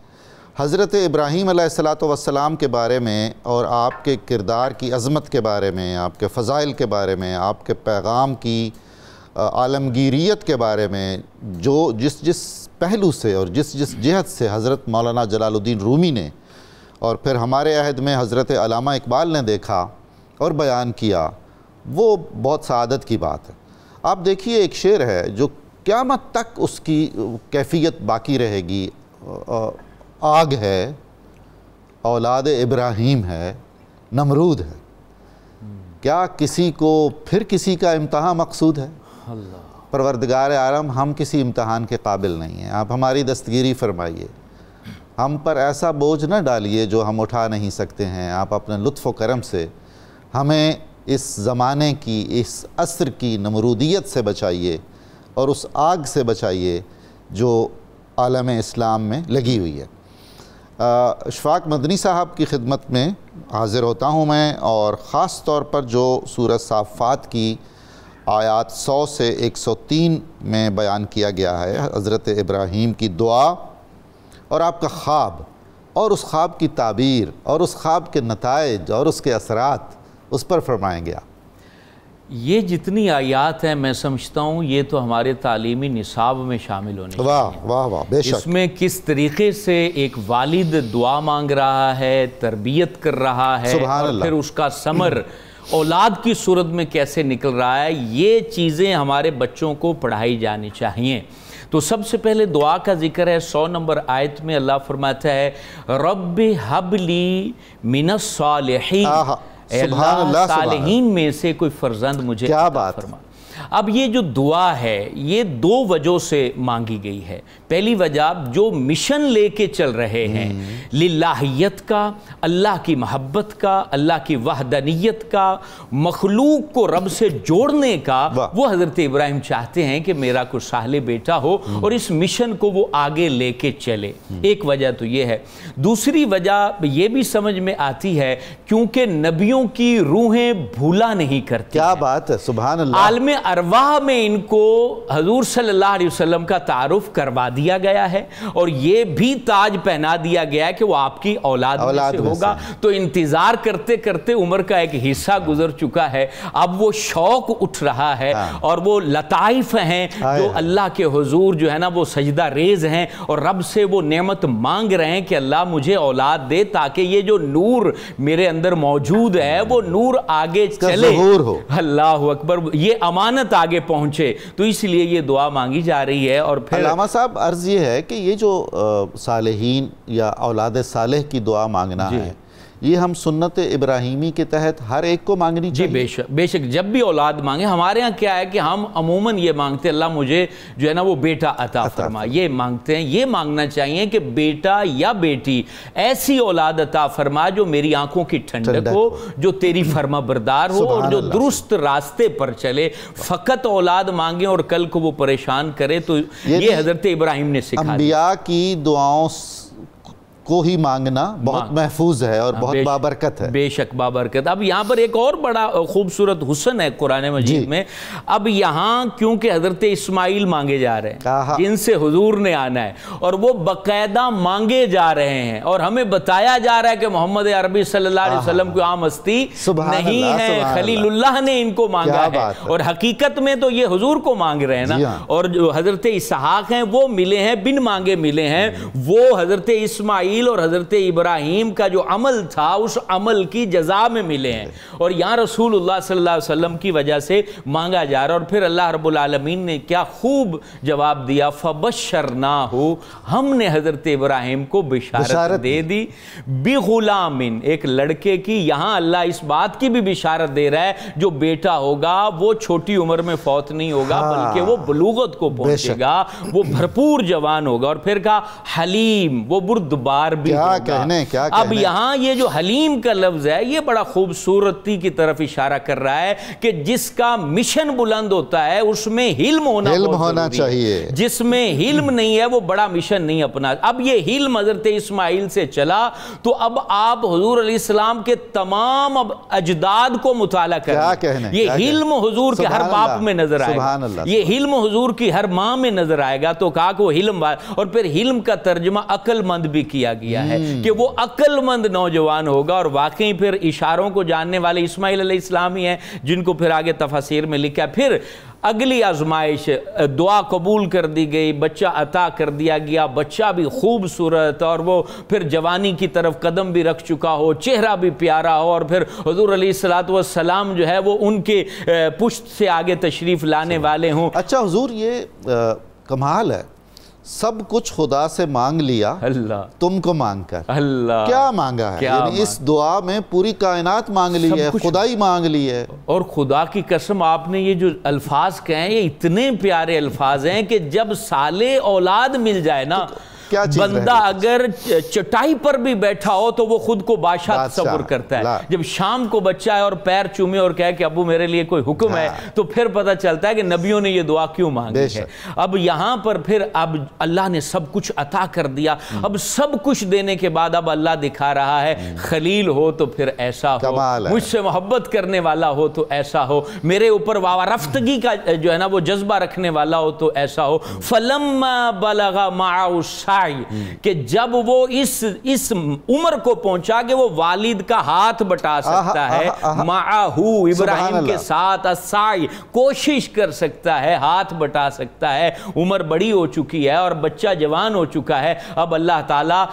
حضرت ابراہیم علیہ السلام کے بارے میں اور آپ کے کردار کی عظمت کے بارے میں، آپ کے فضائل کے بارے میں، آپ کے پیغام کی عالمگیریت کے بارے میں جو جس پہلو سے اور جس جہت سے حضرت مولانا جلال الدین رومی نے اور پھر ہمارے عہد میں حضرت علامہ اقبال نے دیکھا اور بیان کیا، وہ بہت سعادت کی بات ہے۔ آپ دیکھیے ایک شعر ہے جو قیامت تک اس کی کیفیت باقی رہے گی، آگ ہے، اولاد ابراہیم ہے، نمرود ہے، کیا کسی کو پھر کسی کا امتحان مقصود ہے؟ پروردگار عالم ہم کسی امتحان کے قابل نہیں ہیں، آپ ہماری دستگیری فرمائیے، ہم پر ایسا بوجھ نہ ڈالیے جو ہم اٹھا نہیں سکتے ہیں۔ آپ اپنے لطف و کرم سے ہمیں اس زمانے کی، اس عصر کی نمرودیت سے بچائیے اور اس آگ سے بچائیے جو عالم اسلام میں لگی ہوئی ہے۔ اشفاق مدنی صاحب کی خدمت میں حاضر ہوتا ہوں میں، اور خاص طور پر جو سورہ صافات کی آیات 100 سے 103 میں بیان کیا گیا ہے، حضرت ابراہیم کی دعا اور آپ کا خواب اور اس خواب کی تعبیر اور اس خواب کے نتائج اور اس کے اثرات، اس پر فرمائیں گے آپ۔ یہ جتنی آیات ہیں میں سمجھتا ہوں یہ تو ہمارے تعلیمی نصاب میں شامل ہونے چاہیے۔ واہ واہ واہ، بے شک۔ اس میں کس طریقے سے ایک والد دعا مانگ رہا ہے، تربیت کر رہا ہے، اور پھر اس کا ثمر اولاد کی صورت میں کیسے نکل رہا ہے، یہ چیزیں ہمارے بچوں کو پڑھائی جانی چاہیے۔ تو سب سے پہلے دعا کا ذکر ہے 100 نمبر آیت میں، اللہ فرماتا ہے رب حب لی من الصالحین، اے اللہ صالحین میں سے کوئی فرزند مجھے عطا فرما۔ اب یہ جو دعا ہے یہ دو وجہ سے مانگی گئی ہے۔ پہلی وجہ جو مشن لے کے چل رہے ہیں، للہیت کا، اللہ کی محبت کا، اللہ کی وحدانیت کا، مخلوق کو رب سے جوڑنے کا، وہ حضرت ابراہیم چاہتے ہیں کہ میرا کوئی صالح بیٹا ہو اور اس مشن کو وہ آگے لے کے چلے۔ ایک وجہ تو یہ ہے۔ دوسری وجہ یہ بھی سمجھ میں آتی ہے کیونکہ نبیوں کی روحیں بھولا نہیں کرتی۔ کیا بات ہے، سبحان اللہ۔ عالم ارواح میں ان کو حضور صلی اللہ علیہ وسلم کا تعارف کروا دیا گیا ہے اور یہ بھی تاج پہنا دیا گیا ہے کہ وہ آپ کی اولاد میں سے ہوگا۔ تو انتظار کرتے کرتے عمر کا ایک حصہ گزر چکا ہے، اب وہ شوق اٹھ رہا ہے اور وہ لطائف ہیں جو اللہ کے حضور جو ہے نا وہ سجدہ ریز ہیں اور رب سے وہ نعمت مانگ رہے ہیں کہ اللہ مجھے اولاد دے تاکہ یہ جو نور میرے اندر موجود ہے وہ نور آگے چلے۔ اللہ اکبر، یہ امانت آگے پہنچے، تو اس لیے یہ دعا مانگی جا رہی ہے۔ اور پھر علامہ صاحب عرض یہ ہے کہ یہ جو صالحین یا اولاد صالح کی دعا مانگنا ہے، یہ ہم سنت ابراہیمی کے تحت ہر ایک کو مانگنی چاہیے؟ جی بے شک جب بھی اولاد مانگیں، ہمارے ہاں کیا ہے کہ ہم عموماً یہ مانگتے ہیں اللہ مجھے جو ہے نا وہ بیٹا عطا فرما، یہ مانگتے ہیں۔ یہ مانگنا چاہیے کہ بیٹا یا بیٹی ایسی اولاد عطا فرما جو میری آنکھوں کی ٹھنڈک ہو، جو تیری فرما بردار ہو اور جو درست راستے پر چلے۔ فقط اولاد مانگیں اور کل کو وہ پریشان کرے، تو یہ حضرت ابراہیم نے سکھا دیا۔ انبیاء کی دعاؤں کو ہی مانگنا بہت محفوظ ہے اور بہت بابرکت ہے. بے شک بابرکت. اب یہاں پر ایک اور بڑا خوبصورت حسن ہے قرآن مجید میں. اب یہاں کیونکہ حضرت اسماعیل مانگے جا رہے ہیں جن سے حضور نے آنا ہے اور وہ باقاعدہ مانگے جا رہے ہیں اور ہمیں بتایا جا رہا ہے کہ محمد عربی صلی اللہ علیہ وسلم کو عام ہستی نہیں ہے, خلیل اللہ نے ان کو مانگا ہے اور حقیقت میں تو یہ حضور کو مانگ رہے ہیں نا. اور جو حضرت اسحاق ہیں وہ ملے ہیں, بن مانگے ملے ہیں. وہ حضرت اسماعیل اور حضرت ابراہیم کا جو عمل تھا اس عمل کی جزا میں ملے ہیں اور یہاں رسول اللہ صلی اللہ علیہ وسلم کی وجہ سے مانگا جا رہا. اور پھر اللہ رب العالمین نے کیا خوب جواب دیا, فَبَشَّرْنَاهُ, ہم نے حضرت ابراہیم کو بشارت دے دی, بِغُلَامٍ, ایک لڑکے کی. یہاں اللہ اس بات کی بھی بشارت دے رہا ہے جو بیٹا ہوگا وہ چھوٹی عمر میں فوت نہیں ہوگا بلکہ وہ بلوغت کو پہنچے گا, وہ بھرپور جوان ہوگا. اور پھر کہا حلیم, وہ بردبار بھی ہوگا. اب یہاں یہ جو حلیم کا لفظ ہے یہ بڑا خوبصورتی کی طرف اشارہ کر رہا ہے کہ جس کا مشن بلند ہوتا ہے اس میں حلم ہونا چاہیے. جس میں حلم نہیں ہے وہ بڑا مشن نہیں اپنا. اب یہ حلم حضرت اسماعیل سے چلا تو اب آپ حضور علیہ السلام کے تمام اب اجداد کو مطالعہ کریں. یہ حلم حضور کے ہر باپ میں نظر آئے گا, یہ حلم حضور کی ہر ماں میں نظر آئے گا. تو کہا کہ وہ حلم, اور پھر حلم کا ترجمہ عقل مند بھی کیا گیا ہے کہ وہ عقل مند نوجوان ہوگا. اور واقعی پھر اشاروں کو جاننے والے اسماعیل علیہ السلام ہی ہیں جن کو پھر آگے تفاسیر میں لکھا. پھر اگلی آزمائش, دعا قبول کر دی گئی, بچہ عطا کر دیا گیا, بچہ بھی خوبصورت اور وہ پھر جوانی کی طرف قدم بھی رکھ چکا ہو, چہرہ بھی پیارا ہو, اور پھر حضور علیہ السلام جو ہے وہ ان کے پشت سے آگے تشریف لانے والے ہوں. اچھا حضور, یہ کمال ہے, سب کچھ خدا سے مانگ لیا, اللہ تم کو مانگ کر اللہ کیا مانگا ہے. یعنی اس دعا میں پوری کائنات مانگ لی ہے, خدا ہی مانگ لی ہے. اور خدا کی قسم آپ نے یہ جو الفاظ کہیں یہ اتنے پیارے الفاظ ہیں کہ جب صالح اولاد مل جائے نا, بندہ اگر چٹائی پر بھی بیٹھا ہو تو وہ خود کو بادشاہ تصور کرتا ہے. جب شام کو بچہ ہے اور پیر چومے اور کہے کہ ابو میرے لیے کوئی حکم ہے تو پھر پتہ چلتا ہے کہ نبیوں نے یہ دعا کیوں مانگی ہے. اب یہاں پر پھر اب اللہ نے سب کچھ عطا کر دیا. اب سب کچھ دینے کے بعد اب اللہ دکھا رہا ہے خلیل ہو تو پھر ایسا ہو, مجھ سے محبت کرنے والا ہو تو ایسا ہو, میرے اوپر وابستگی کا جو ہے نا وہ جذبہ رکھنے والا ہو تو ایسا ہو. فَلَمَّا بَلَغَ مَعَهُ السَّعْيُ, کہ جب وہ اس عمر کو پہنچا کہ وہ والد کا ہاتھ بٹا سکتا ہے, معاہو ابراہیم کے ساتھ, السعی کوشش کر سکتا ہے, ہاتھ بٹا سکتا ہے, عمر بڑی ہو چکی ہے اور بچہ جوان ہو چکا ہے. اب اللہ تعالیٰ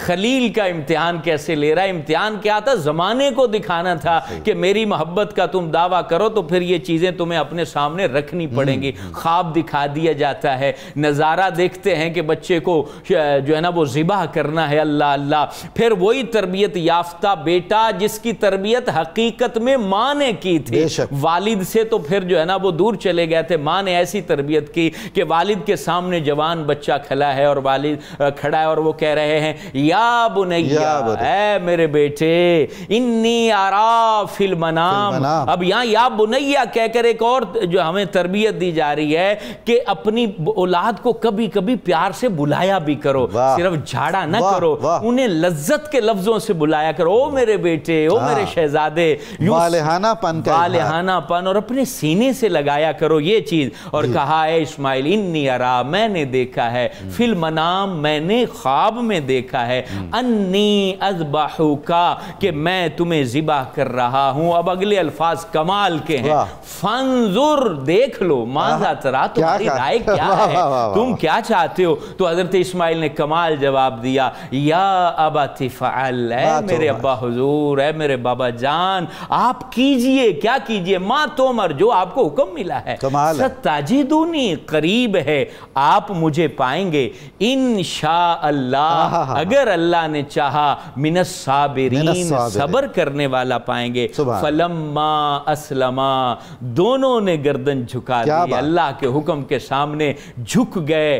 خلیل کا امتحان کیسے لے رہا ہے. امتحان کیا تھا, زمانے کو دکھانا تھا کہ میری محبت کا تم دعویٰ کرو تو پھر یہ چیزیں تمہیں اپنے سامنے رکھنی پڑیں گی. خواب دکھا دیا جاتا ہے, نظارہ دیکھتے ہیں کہ بچے کو جو ہے نا وہ ذبح کرنا ہے, اللہ اللہ. پھر وہی تربیت یافتہ بیٹا جس کی تربیت حقیقت میں ماں نے کی تھی, والد سے تو پھر جو ہے نا وہ دور چلے گئے تھے. ماں نے ایسی تربیت کی کہ والد کے سامنے جوان بچہ کھلا ہے اور والد کھڑا ہے اور وہ کہہ رہے ہیں یا بنیا, اے میرے بیٹے, انی ارا فی المنام. اب یہاں یا بنیا کہہ کر ایک اور جو ہمیں تربیت دی جا رہی ہے کہ اپنی اولاد کو کبھی کبھی پیار سے بلایا بھی کرو, صرف جھاڑا نہ کرو, انہیں لذت کے لفظوں سے بلایا کرو, او میرے بیٹے, او میرے شہزادے, والہانہ پن, اور اپنے سینے سے لگایا کرو یہ چیز. اور کہا اے اسماعیل, انی ارا, میں نے دیکھا ہے, فی المنام, میں نے خواب میں دیکھا ہے, انی اذبحک, کہ میں تمہیں ذبح کر رہا ہوں. اب اگلے الفاظ کمال کے ہیں, فانظر, دیکھ لو, ماذا ترا, تمہاری رائے کیا ہے, تم کیا چاہتے ہو. تو حضرت اسماعیل نے کمال جواب دیا, یا ابت فعل, اے میرے ابا حضور, اے میرے بابا جان, آپ کیجئے, کیا کیجئے, ما تومر, جو آپ کو حکم ملا ہے, ستجدونی, قریب ہے آپ مجھے پائیں گے, انشاءاللہ, اگر اللہ نے چاہا, من الصابرین, صبر کرنے والا پائیں گے. فلما اسلما, دونوں نے گردن جھکا دی, اللہ کے حکم کے سامنے جھک گئے.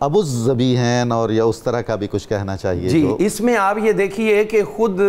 ابو الذبیحین اور یا اس طرح کا بھی کچھ کہنا چاہیے جی اس میں آپ یہ دیکھیے کہ خود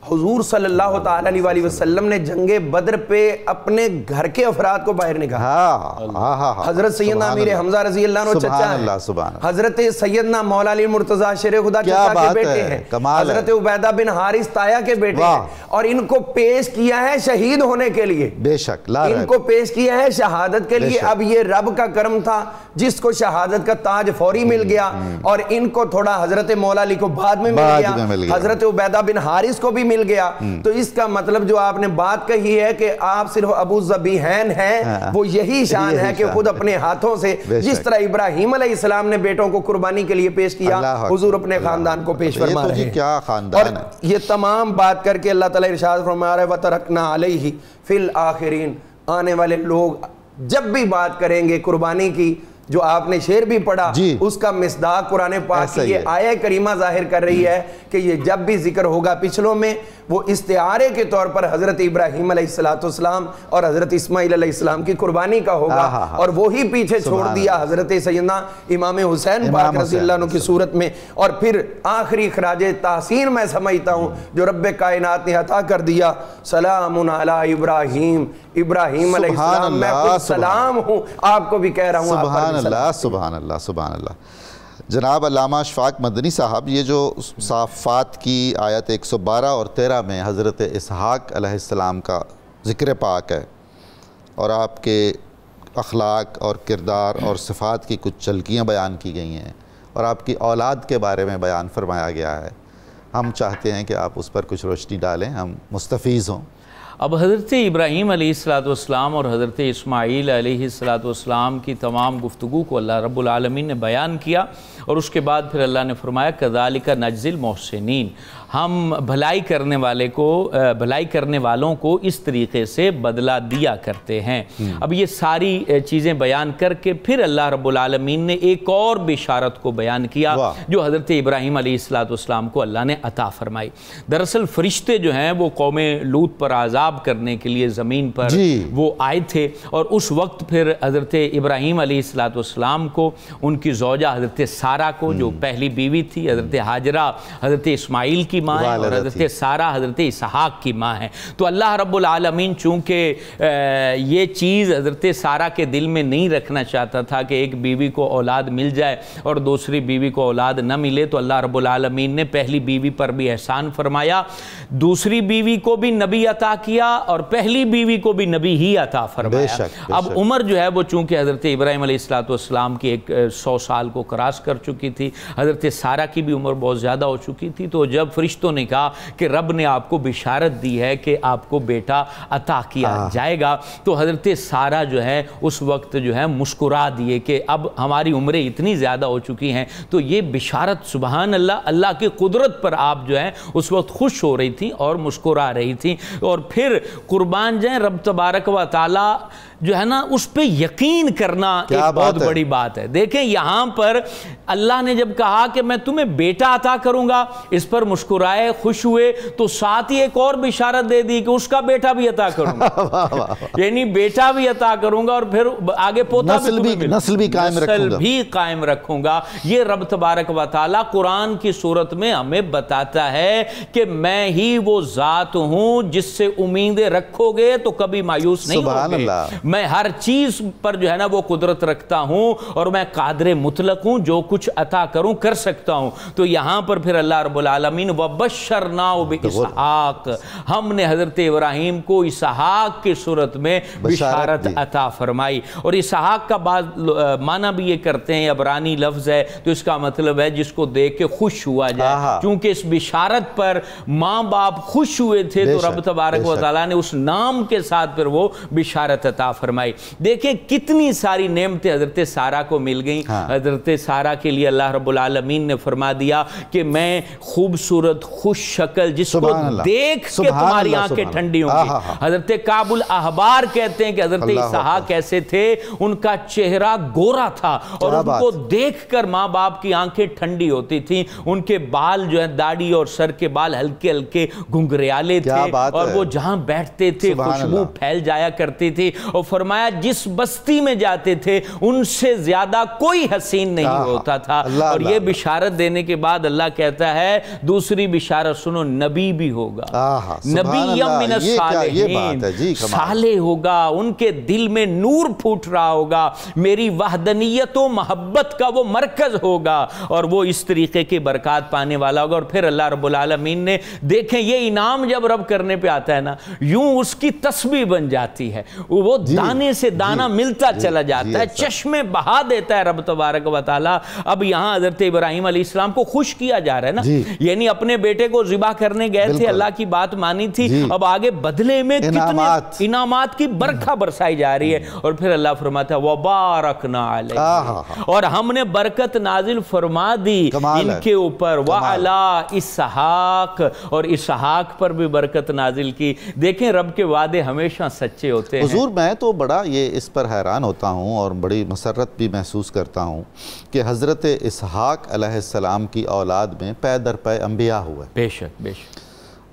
حضور صلی اللہ تعالیٰ علیہ وسلم نے جنگ بدر پہ اپنے گھر کے افراد کو باہر نکالا. حضرت سیدنا امیر حمزہ رضی اللہ عنہ چچا ہیں, حضرت سیدنا مولا علی مرتضیٰ شیر خدا چچا کے بیٹے ہیں, حضرت عبیدہ بن حارث تایا کے بیٹے ہیں, اور ان کو پیش کیا ہے شہید ہونے کے لیے, بے شک ان کو پیش کیا ہے شہادت کے لیے. اب یہ رب کا کرم تھا جس کو شہادت کا تاج فوری مل گیا, اور ان کو تھوڑا حضرت مولا علی کو بعد میں مل گیا, حضرت عبیدہ بن حارث کو بھی مل گیا. تو اس کا مطلب جو آپ نے بات کہی ہے کہ آپ صرف ابو الذبیحین ہیں, وہ یہی شان ہے کہ خود اپنے ہاتھوں سے جس طرح ابراہیم علیہ السلام نے بیٹوں کو قربانی کے لیے پیش کیا, حضور اپنے خاندان کو پیش فرما رہے ہیں. اور یہ تمام بات کر کے اللہ تعالیٰ ارشاد فرما رہا ہے وَتَرَكْنَا عَلَيْهِ فِي الْآخِرِينَ. آنے والے لوگ جب بھی بات کریں گے قربانی کی, جو آپ نے شعر بھی پڑھا اس کا مصداق قرآن پاک کی یہ آیہ کریمہ ظاہر کر رہی ہے کہ یہ جب بھی ذکر ہوگا پچھلوں میں, وہ استعارے کے طور پر حضرت ابراہیم علیہ السلام اور حضرت اسماعیل علیہ السلام کی قربانی کا ہوگا, اور وہی پیچھے چھوڑ دیا حضرت سیدنا امام حسین پاک رضی اللہ عنہ کی صورت میں. اور پھر آخری خراج تحسین میں سمجھتا ہوں جو رب کائنات نے عطا کر دیا, سلام علی ابراہیم, ابراہیم علیہ السلام میں خود سلام ہوں, آپ کو بھی کہہ رہا ہوں. سبحان اللہ سبحان اللہ سبحان اللہ. جناب علامہ اشفاق مدنی صاحب, یہ جو صافات کی آیت 112 اور 13 میں حضرت اسحاق علیہ السلام کا ذکر پاک ہے, اور آپ کے اخلاق اور کردار اور صفات کی کچھ جھلکیاں بیان کی گئی ہیں, اور آپ کی اولاد کے بارے میں بیان فرمایا گیا ہے, ہم چاہتے ہیں کہ آپ اس پر کچھ روشنی ڈالیں, ہم مستفیض ہوں. اب حضرت ابراہیم علیہ السلام اور حضرت اسماعیل علیہ السلام کی تمام گفتگو کو اللہ رب العالمین نے بیان کیا, اور اس کے بعد پھر اللہ نے فرمایا کذالک نجزی المحسنین, ہم بھلائی کرنے والوں کو اس طریقے سے بدلہ دیا کرتے ہیں. اب یہ ساری چیزیں بیان کر کے پھر اللہ رب العالمین نے ایک اور بشارت کو بیان کیا جو حضرت ابراہیم علیہ السلام کو اللہ نے عطا فرمائی. دراصل فرشتے جو ہیں وہ قوم لوط پر عذاب کرنے کے لیے زمین پر وہ آئے تھے, اور اس وقت پھر حضرت ابراہیم علیہ السلام کو, ان کی زوجہ حضرت سارہ کو جو پہلی بیوی تھی, حضرت ہاجرہ حضرت اسماعیل کی ماں ہے, اور حضرت سارہ حضرت اسحاق کی ماں ہے. تو اللہ رب العالمین چونکہ یہ چیز حضرت سارہ کے دل میں نہیں رکھنا چاہتا تھا کہ ایک بیوی کو اولاد مل جائے اور دوسری بیوی کو اولاد نہ ملے, تو اللہ رب العالمین نے پہلی بیوی پر بھی احسان فرمایا, دوسری بیوی کو بھی نبی عطا کیا, اور پہلی بیوی کو بھی نبی ہی عطا فرمایا. اب عمر جو ہے وہ چونکہ حضرت ابراہیم علیہ السلام کی 100 سال کو کراس کر چکی تھی, حضرت سارہ کی بھی عمر بہت زیادہ ہو چکی تھی. تو جب فرشتوں نے کہا کہ رب نے آپ کو بشارت دی ہے کہ آپ کو بیٹا عطا کیا جائے گا, تو حضرت سارہ جو ہے اس وقت جو ہے مسکرا دیے کہ اب ہماری عمریں اتنی زیادہ ہو چکی ہیں. تو یہ بشارت سبحان اللہ, اللہ کی قدرت پر آپ جو ہے اس وقت خوش ہو رہی تھی اور مسکرا رہی تھی. اور پھر قربان جائیں, رب تبارک و تعالی جو ہے نا اس پہ یقین کرنا ایک بہت بڑی بات ہے. دیکھیں یہاں پر اللہ نے جب کہا کہ میں تمہیں بیٹا عطا کروں گا, اس پر مسکرائے, خوش ہوئے, تو ساتھ ہی ایک اور بشارت دے دی کہ اس کا بیٹا بھی عطا کروں گا, یعنی بیٹا بھی عطا کروں گا, اور پھر آگے پوتا نسل بھی قائم رکھوں گا. یہ رب تبارک و تعالیٰ قرآن کی صورت میں ہمیں بتاتا ہے کہ میں ہی وہ ذات ہوں جس سے امیدیں رکھو گے تو کبھی مایوس نہیں ہوگے. میں ہر چیز پر جو ہے نا وہ قدرت رکھتا ہوں, اور میں قادر مطلق ہوں, جو کچھ عطا کروں کر سکتا ہوں. تو یہاں پر پھر اللہ رب العالمین وَبَشَّرْنَاهُ بِإِسْحَاقَ, ہم نے حضرت ابراہیم کو اسحاق کی صورت میں بشارت عطا فرمائی. اور اسحاق کا بعض معنی بھی یہ کرتے ہیں, عبرانی لفظ ہے, تو اس کا مطلب ہے جس کو دیکھ کے خوش ہوا جائے. چونکہ اس بشارت پر ماں باپ خوش ہوئے تھے, تو رب تبارک و تعالیٰ نے اس نام کے ساتھ پھر وہ بشارت عطا فرمائی. دیکھیں کتنی ساری نعمتیں حضرت سارہ کو مل گئیں. حضرت سارہ کے لیے اللہ رب العالمین نے فرما دیا کہ میں خوبصورت خوش شکل جس کو دیکھ کے تمہاری آنکھیں ٹھنڈی ہوں گی. حضرت کعب الاحبار کہتے ہیں کہ حضرت اسحاق کیسے تھے, ان کا چہرہ گورا تھا, اور ان کو دیکھ کر ماں باپ کی آنکھیں ٹھنڈی ہوتی تھیں. ان کے بال جو ہے داڑھی اور سر کے بال ہلکے ہلکے گھنگریالے تھے, اور وہ جہاں بیٹھتے تھے خوشبو پھیل جایا کرتی تھی. اور اور فرمایا جس بستی میں جاتے تھے ان سے زیادہ کوئی حسین نہیں ہوتا تھا. اور یہ بشارت دینے کے بعد اللہ کہتا ہے دوسری بشارت سنو, نبی بھی ہوگا, نبی من الصالحین, صالح ہوگا, ان کے دل میں نور پھوٹ رہا ہوگا, میری وحدانیت و محبت کا وہ مرکز ہوگا, اور وہ اس طریقے کی برکات پانے والا ہوگا. اور پھر اللہ رب العالمین نے دیکھیں یہ انعام جب رب کرنے پہ آتا ہے نا, یوں اس کی تسبیح بن جاتی ہے, وہ دانے سے دانہ ملتا چلا جاتا ہے, چشمے بہا دیتا ہے رب تبارک و تعالی. اب یہاں حضرت ابراہیم علیہ السلام کو خوش کیا جا رہا ہے نا, یعنی اپنے بیٹے کو ذبح کرنے گئے تھے, اللہ کی بات مانی تھی, اب آگے بدلے میں کتنے انعامات کی برکھا برسائی جا رہی ہے. اور پھر اللہ فرماتا ہے وَبَارَكْنَا عَلَيْهِ, اور ہم نے برکت نازل فرما دی ان کے اوپر, وَعَلَىٰ اسحاق, اور اسحاق پر بھی برکت نازل کی. دیکھیں رب کے وعدے ہمیشہ سچے ہوتے ہیں. حضور میں تو بڑا یہ اس پر حیران ہوتا ہوں اور بڑی مسرت بھی محسوس کرتا ہوں کہ حضرت اسحاق علیہ السلام کی اولاد میں پے در پے انبیاء ہوئے. بے شک بے شک.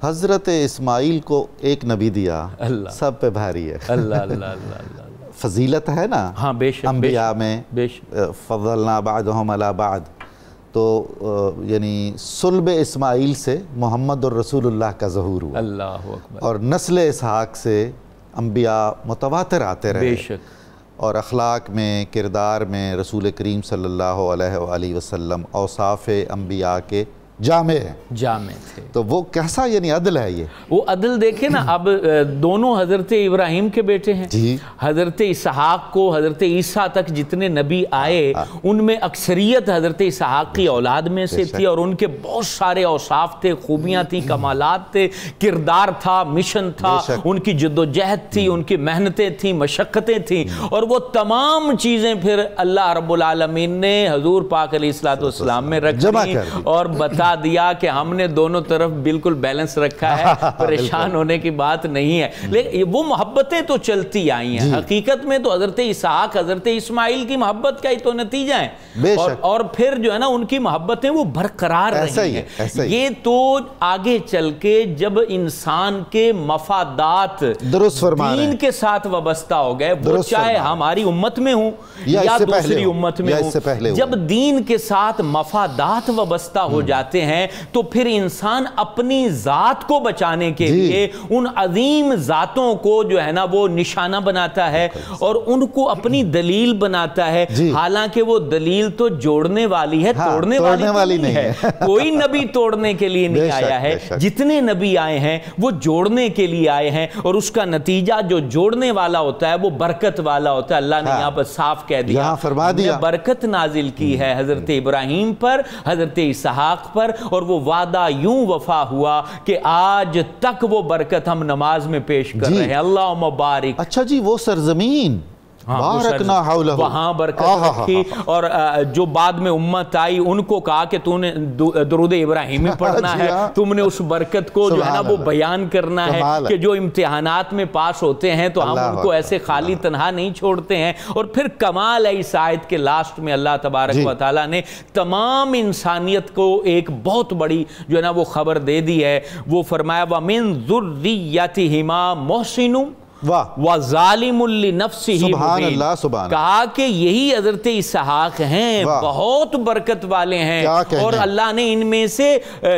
حضرت اسماعیل کو ایک نبی دیا, سب پہ بھاری ہے. اللہ اللہ اللہ, فضیلت ہے نا. ہاں بے شک. انبیاء میں فضلنا بعضهم علی بعض, تو یعنی صلب اسماعیل سے محمد الرسول اللہ کا ظہور ہوا. اللہ اکبر. اور نسل اسحاق سے انبیاء متواتر آتے رہے. بے شک. اور اخلاق میں, کردار میں رسول کریم صلی اللہ علیہ وآلہ وسلم اوصاف انبیاء کے جامع ہیں, جامع تھے. تو وہ کیسا یعنی عدل ہے یہ, وہ عدل دیکھیں نا. اب دونوں حضرت ابراہیم کے بیٹے ہیں, حضرت اسحاق کو حضرت عیسیٰ تک جتنے نبی آئے ان میں اکثریت حضرت اسحاق کی اولاد میں سے تھی, اور ان کے بہت سارے اوصاف تھے, خوبیاں تھیں, کمالات تھے, کردار تھا, مشن تھا, ان کی جد و جہد تھی, ان کی محنتیں تھیں, مشقتیں تھیں, اور وہ تمام چیزیں پھر اللہ رب العالمین نے حضور پاک علیہ السلام میں رکھ دی اور بتا دیا کہ ہم نے دونوں طرف بالکل بیلنس رکھا ہے, پریشان ہونے کی بات نہیں ہے. لیکن وہ محبتیں تو چلتی آئی ہیں. حقیقت میں تو حضرت اسحاق حضرت اسماعیل کی محبت کا ہی تو نتیجہ ہے, اور پھر جو ہے نا ان کی محبتیں وہ برقرار رہی ہیں. یہ تو آگے چل کے جب انسان کے مفادات دین کے ساتھ وابستہ ہو گئے, وہ چاہے ہماری امت میں ہوں یا دوسری امت میں ہوں, جب دین کے ساتھ مفادات وابستہ ہو جاتے ہیں تو پھر انسان اپنی ذات کو بچانے کے لیے ان عظیم ذاتوں کو جو ہے نا وہ نشانہ بناتا ہے اور ان کو اپنی دلیل بناتا ہے. حالانکہ وہ دلیل تو جوڑنے والی ہے, توڑنے والی نہیں ہے. کوئی نبی توڑنے کے لیے نہیں آیا ہے, جتنے نبی آئے ہیں وہ جوڑنے کے لیے آئے ہیں, اور اس کا نتیجہ جو جوڑنے والا ہوتا ہے وہ برکت والا ہوتا ہے. اللہ نے یہاں پر صاف کہہ دیا, برکت نازل کی ہے حضرت ابراہیم پر, حضرت اسحاق پر, اور وہ وعدہ یوں وفا ہوا کہ آج تک وہ برکت ہم نماز میں پیش کر رہے ہیں. اللہم بارک. اچھا جی, وہ سرزمین وہاں برکت رکھی, اور جو بعد میں امت آئی ان کو کہا کہ تم نے درود ابراہیمی پڑھنا ہے, تم نے اس برکت کو جو ہے نا وہ بیان کرنا ہے کہ جو امتحانات میں پاس ہوتے ہیں تو ہم ان کو ایسے خالی تنہا نہیں چھوڑتے ہیں. اور پھر کمال ہے اس آیت کے لاسٹ میں اللہ تبارک و تعالیٰ نے تمام انسانیت کو ایک بہت بڑی جو ہے نا وہ خبر دے دی ہے. وہ فرمایا وَمِن ذُرِّيَّتِهِمَا مُحْسِنٌ وَظَالِمٌ لِنَفْسِهِ مُبِينٌ. کہا کہ یہی حضرت اسحاق ہیں, بہت برکت والے ہیں, اور اللہ نے ان میں سے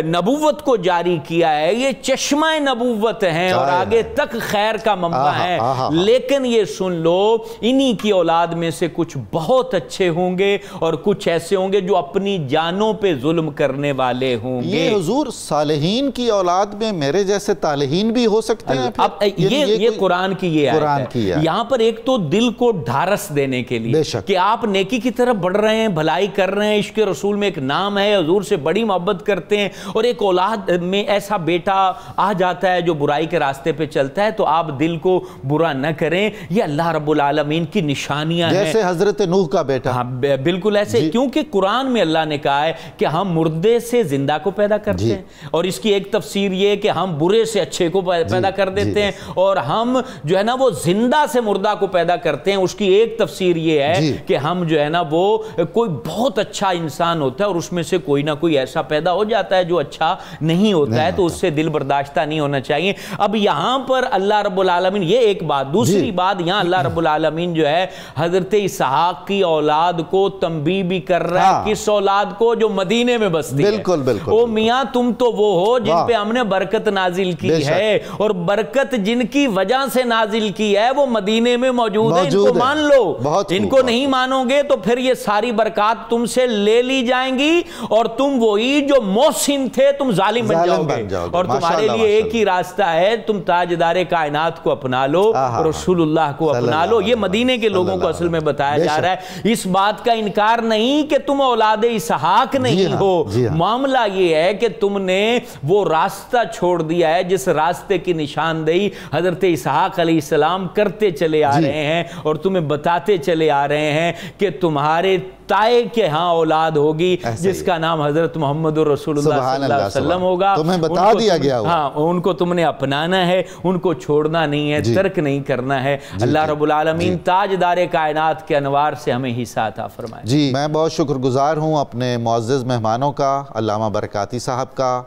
نبوت کو جاری کیا ہے, یہ چشمہ نبوت ہیں اور آگے تک خیر کا منبع ہیں. لیکن یہ سن لو, انہی کی اولاد میں سے کچھ بہت اچھے ہوں گے اور کچھ ایسے ہوں گے جو اپنی جانوں پہ ظلم کرنے والے ہوں گے. یہ حضور صالحین کی اولاد میں میرے جیسے طالحین بھی ہو سکتے ہیں. اب یہ قرآن کی یہ آیت ہے. یہاں پر ایک تو دل کو ڈھارس دینے کے لیے کہ آپ نیکی کی طرف بڑھ رہے ہیں, بھلائی کر رہے ہیں, عشق رسول میں ایک نام ہے, حضور سے بڑی محبت کرتے ہیں, اور ایک اولاد میں ایسا بیٹا آ جاتا ہے جو برائی کے راستے پہ چلتا ہے, تو آپ دل کو برا نہ کریں. یہ اللہ رب العالمین کی نشانیاں ہیں, جیسے حضرت نوح کا بیٹا. ہاں بالکل ایسے, کیونکہ قرآن میں اللہ نے کہا ہے کہ ہم مردے سے زندہ کو پیدا کرتے ہیں, اور اس کی ایک تفسیر یہ کہ ہم برے سے اچھے کو پیدا کر دیتے ہیں, اور ہم جو ہے نا وہ زندہ سے مردہ کو پیدا کرتے ہیں، اس کی ایک تفسیر یہ ہے کہ ہم جو ہے نا وہ کوئی بہت اچھا انسان ہوتا ہے اور اس میں سے کوئی نہ کوئی ایسا پیدا ہو جاتا ہے جو اچھا نہیں ہوتا ہے، تو اس سے دل برداشتہ نہیں ہونا چاہیے۔ اب یہاں پر اللہ رب العالمین، یہ ایک بات، دوسری بات یہاں اللہ رب العالمین جو ہے حضرت اسحاق کی اولاد کو تنبیہ بھی کر رہا ہے۔ کس اولاد کو؟ جو مدینے میں بستی ہے۔ بالکل بالکل، او میاں تم تو وہ ہو جن پہ ہم نے برکت نازل کی ہے، اور برکت جن کی وجہ سے نازل کی ہے وہ مدینے میں موجود ہے، ان کو مان لو۔ ان کو نہیں مانو گے تو پھر یہ ساری برکات تم سے لے لی جائیں گی اور تم وہی جو محسن تھے تم ظالم بن جاؤ گے، اور تمہارے لیے ایک ہی راستہ ہے، تم تاجدار کائنات کو اپنا لو، رسول اللہ کو اپنا لو۔ یہ مدینے کے لوگوں کو اصل میں بتایا جا رہا ہے۔ اس بات کا انکار نہیں کہ تم اولاد اسحاق نہیں ہو، معاملہ یہ ہے کہ تم نے وہ راستہ چھوڑ دیا ہے جس راستے کی نشاندہی حضرت اسحاق علیہ السلام کرتے چلے آ رہے ہیں، اور تمہیں بتاتے چلے آ رہے ہیں کہ تمہارے تائے کے ہاں اولاد ہوگی جس کا نام حضرت محمد رسول اللہ صلی اللہ علیہ وسلم ہوگا۔ تمہیں بتا دیا گیا ہوا، ہاں ان کو تم نے اپنانا ہے، ان کو چھوڑنا نہیں ہے، ترک نہیں کرنا ہے۔ اللہ رب العالمین تاجدار کائنات کے انوار سے ہمیں حصہ عطا فرمائے۔ جی میں بہت شکر گزار ہوں اپنے معزز مہمانوں کا، علامہ برکاتی صاحب کا،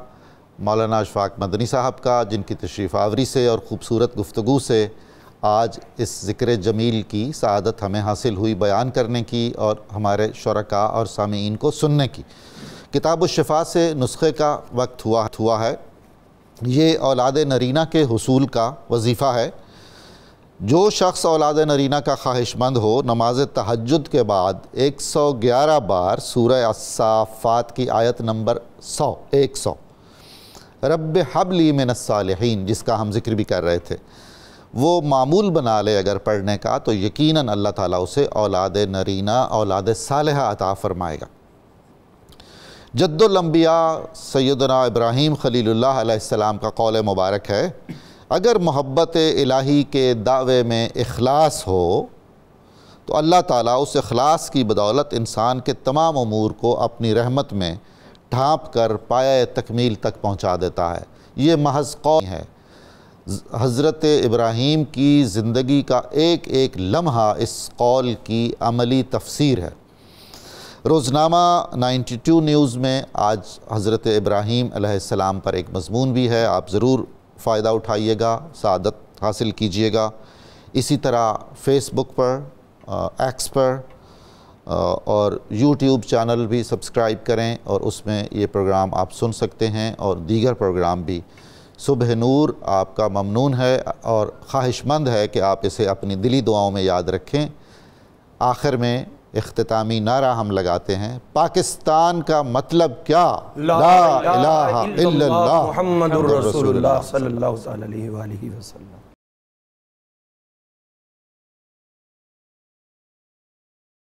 مولانا اشفاق مدنی صاحب کا، جن کی تشریف آوری سے اور خوبصورت گفتگو سے آج اس ذکر جمیل کی سعادت ہمیں حاصل ہوئی بیان کرنے کی اور ہمارے شرکاء اور سامعین کو سننے کی۔ کتاب الشفاء سے نسخے کا وقت ہوا ہے۔ یہ اولاد نرینہ کے حصول کا وظیفہ ہے۔ جو شخص اولاد نرینہ کا خواہش مند ہو، نماز تہجد کے بعد 111 بار سورہ الصافات کی آیت نمبر 100 رب حب لی من الصالحین، جس کا ہم ذکر بھی کر رہے تھے، وہ معمول بنا لے اگر پڑھنے کا، تو یقیناً اللہ تعالیٰ اسے اولاد نرینہ، اولاد صالحہ عطا فرمائے گا۔ جد الانبیاء سیدنا ابراہیم خلیل اللہ علیہ السلام کا قول مبارک ہے، اگر محبت الہی کے دعوے میں اخلاص ہو تو اللہ تعالیٰ اس اخلاص کی بدولت انسان کے تمام امور کو اپنی رحمت میں ڈھانپ کر پایہ تکمیل تک پہنچا دیتا ہے۔ یہ محض قول ہے، حضرت ابراہیم کی زندگی کا ایک ایک لمحہ اس قول کی عملی تفسیر ہے۔ روزنامہ 92 نیوز میں آج حضرت ابراہیم علیہ السلام پر ایک مضمون بھی ہے، آپ ضرور فائدہ اٹھائیے گا، سعادت حاصل کیجئے گا۔ اسی طرح فیس بک پر، ایکس پر اور یوٹیوب چینل بھی سبسکرائب کریں، اور اس میں یہ پروگرام آپ سن سکتے ہیں، اور دیگر پروگرام بھی۔ صبح نور آپ کا ممنون ہے اور خواہش مند ہے کہ آپ اسے اپنی دلی دعاؤں میں یاد رکھیں۔ آخر میں اختتامی نعرہ ہم لگاتے ہیں، پاکستان کا مطلب کیا؟ لا الہ الا اللہ محمد رسول اللہ صلی اللہ علیہ وآلہ وسلم۔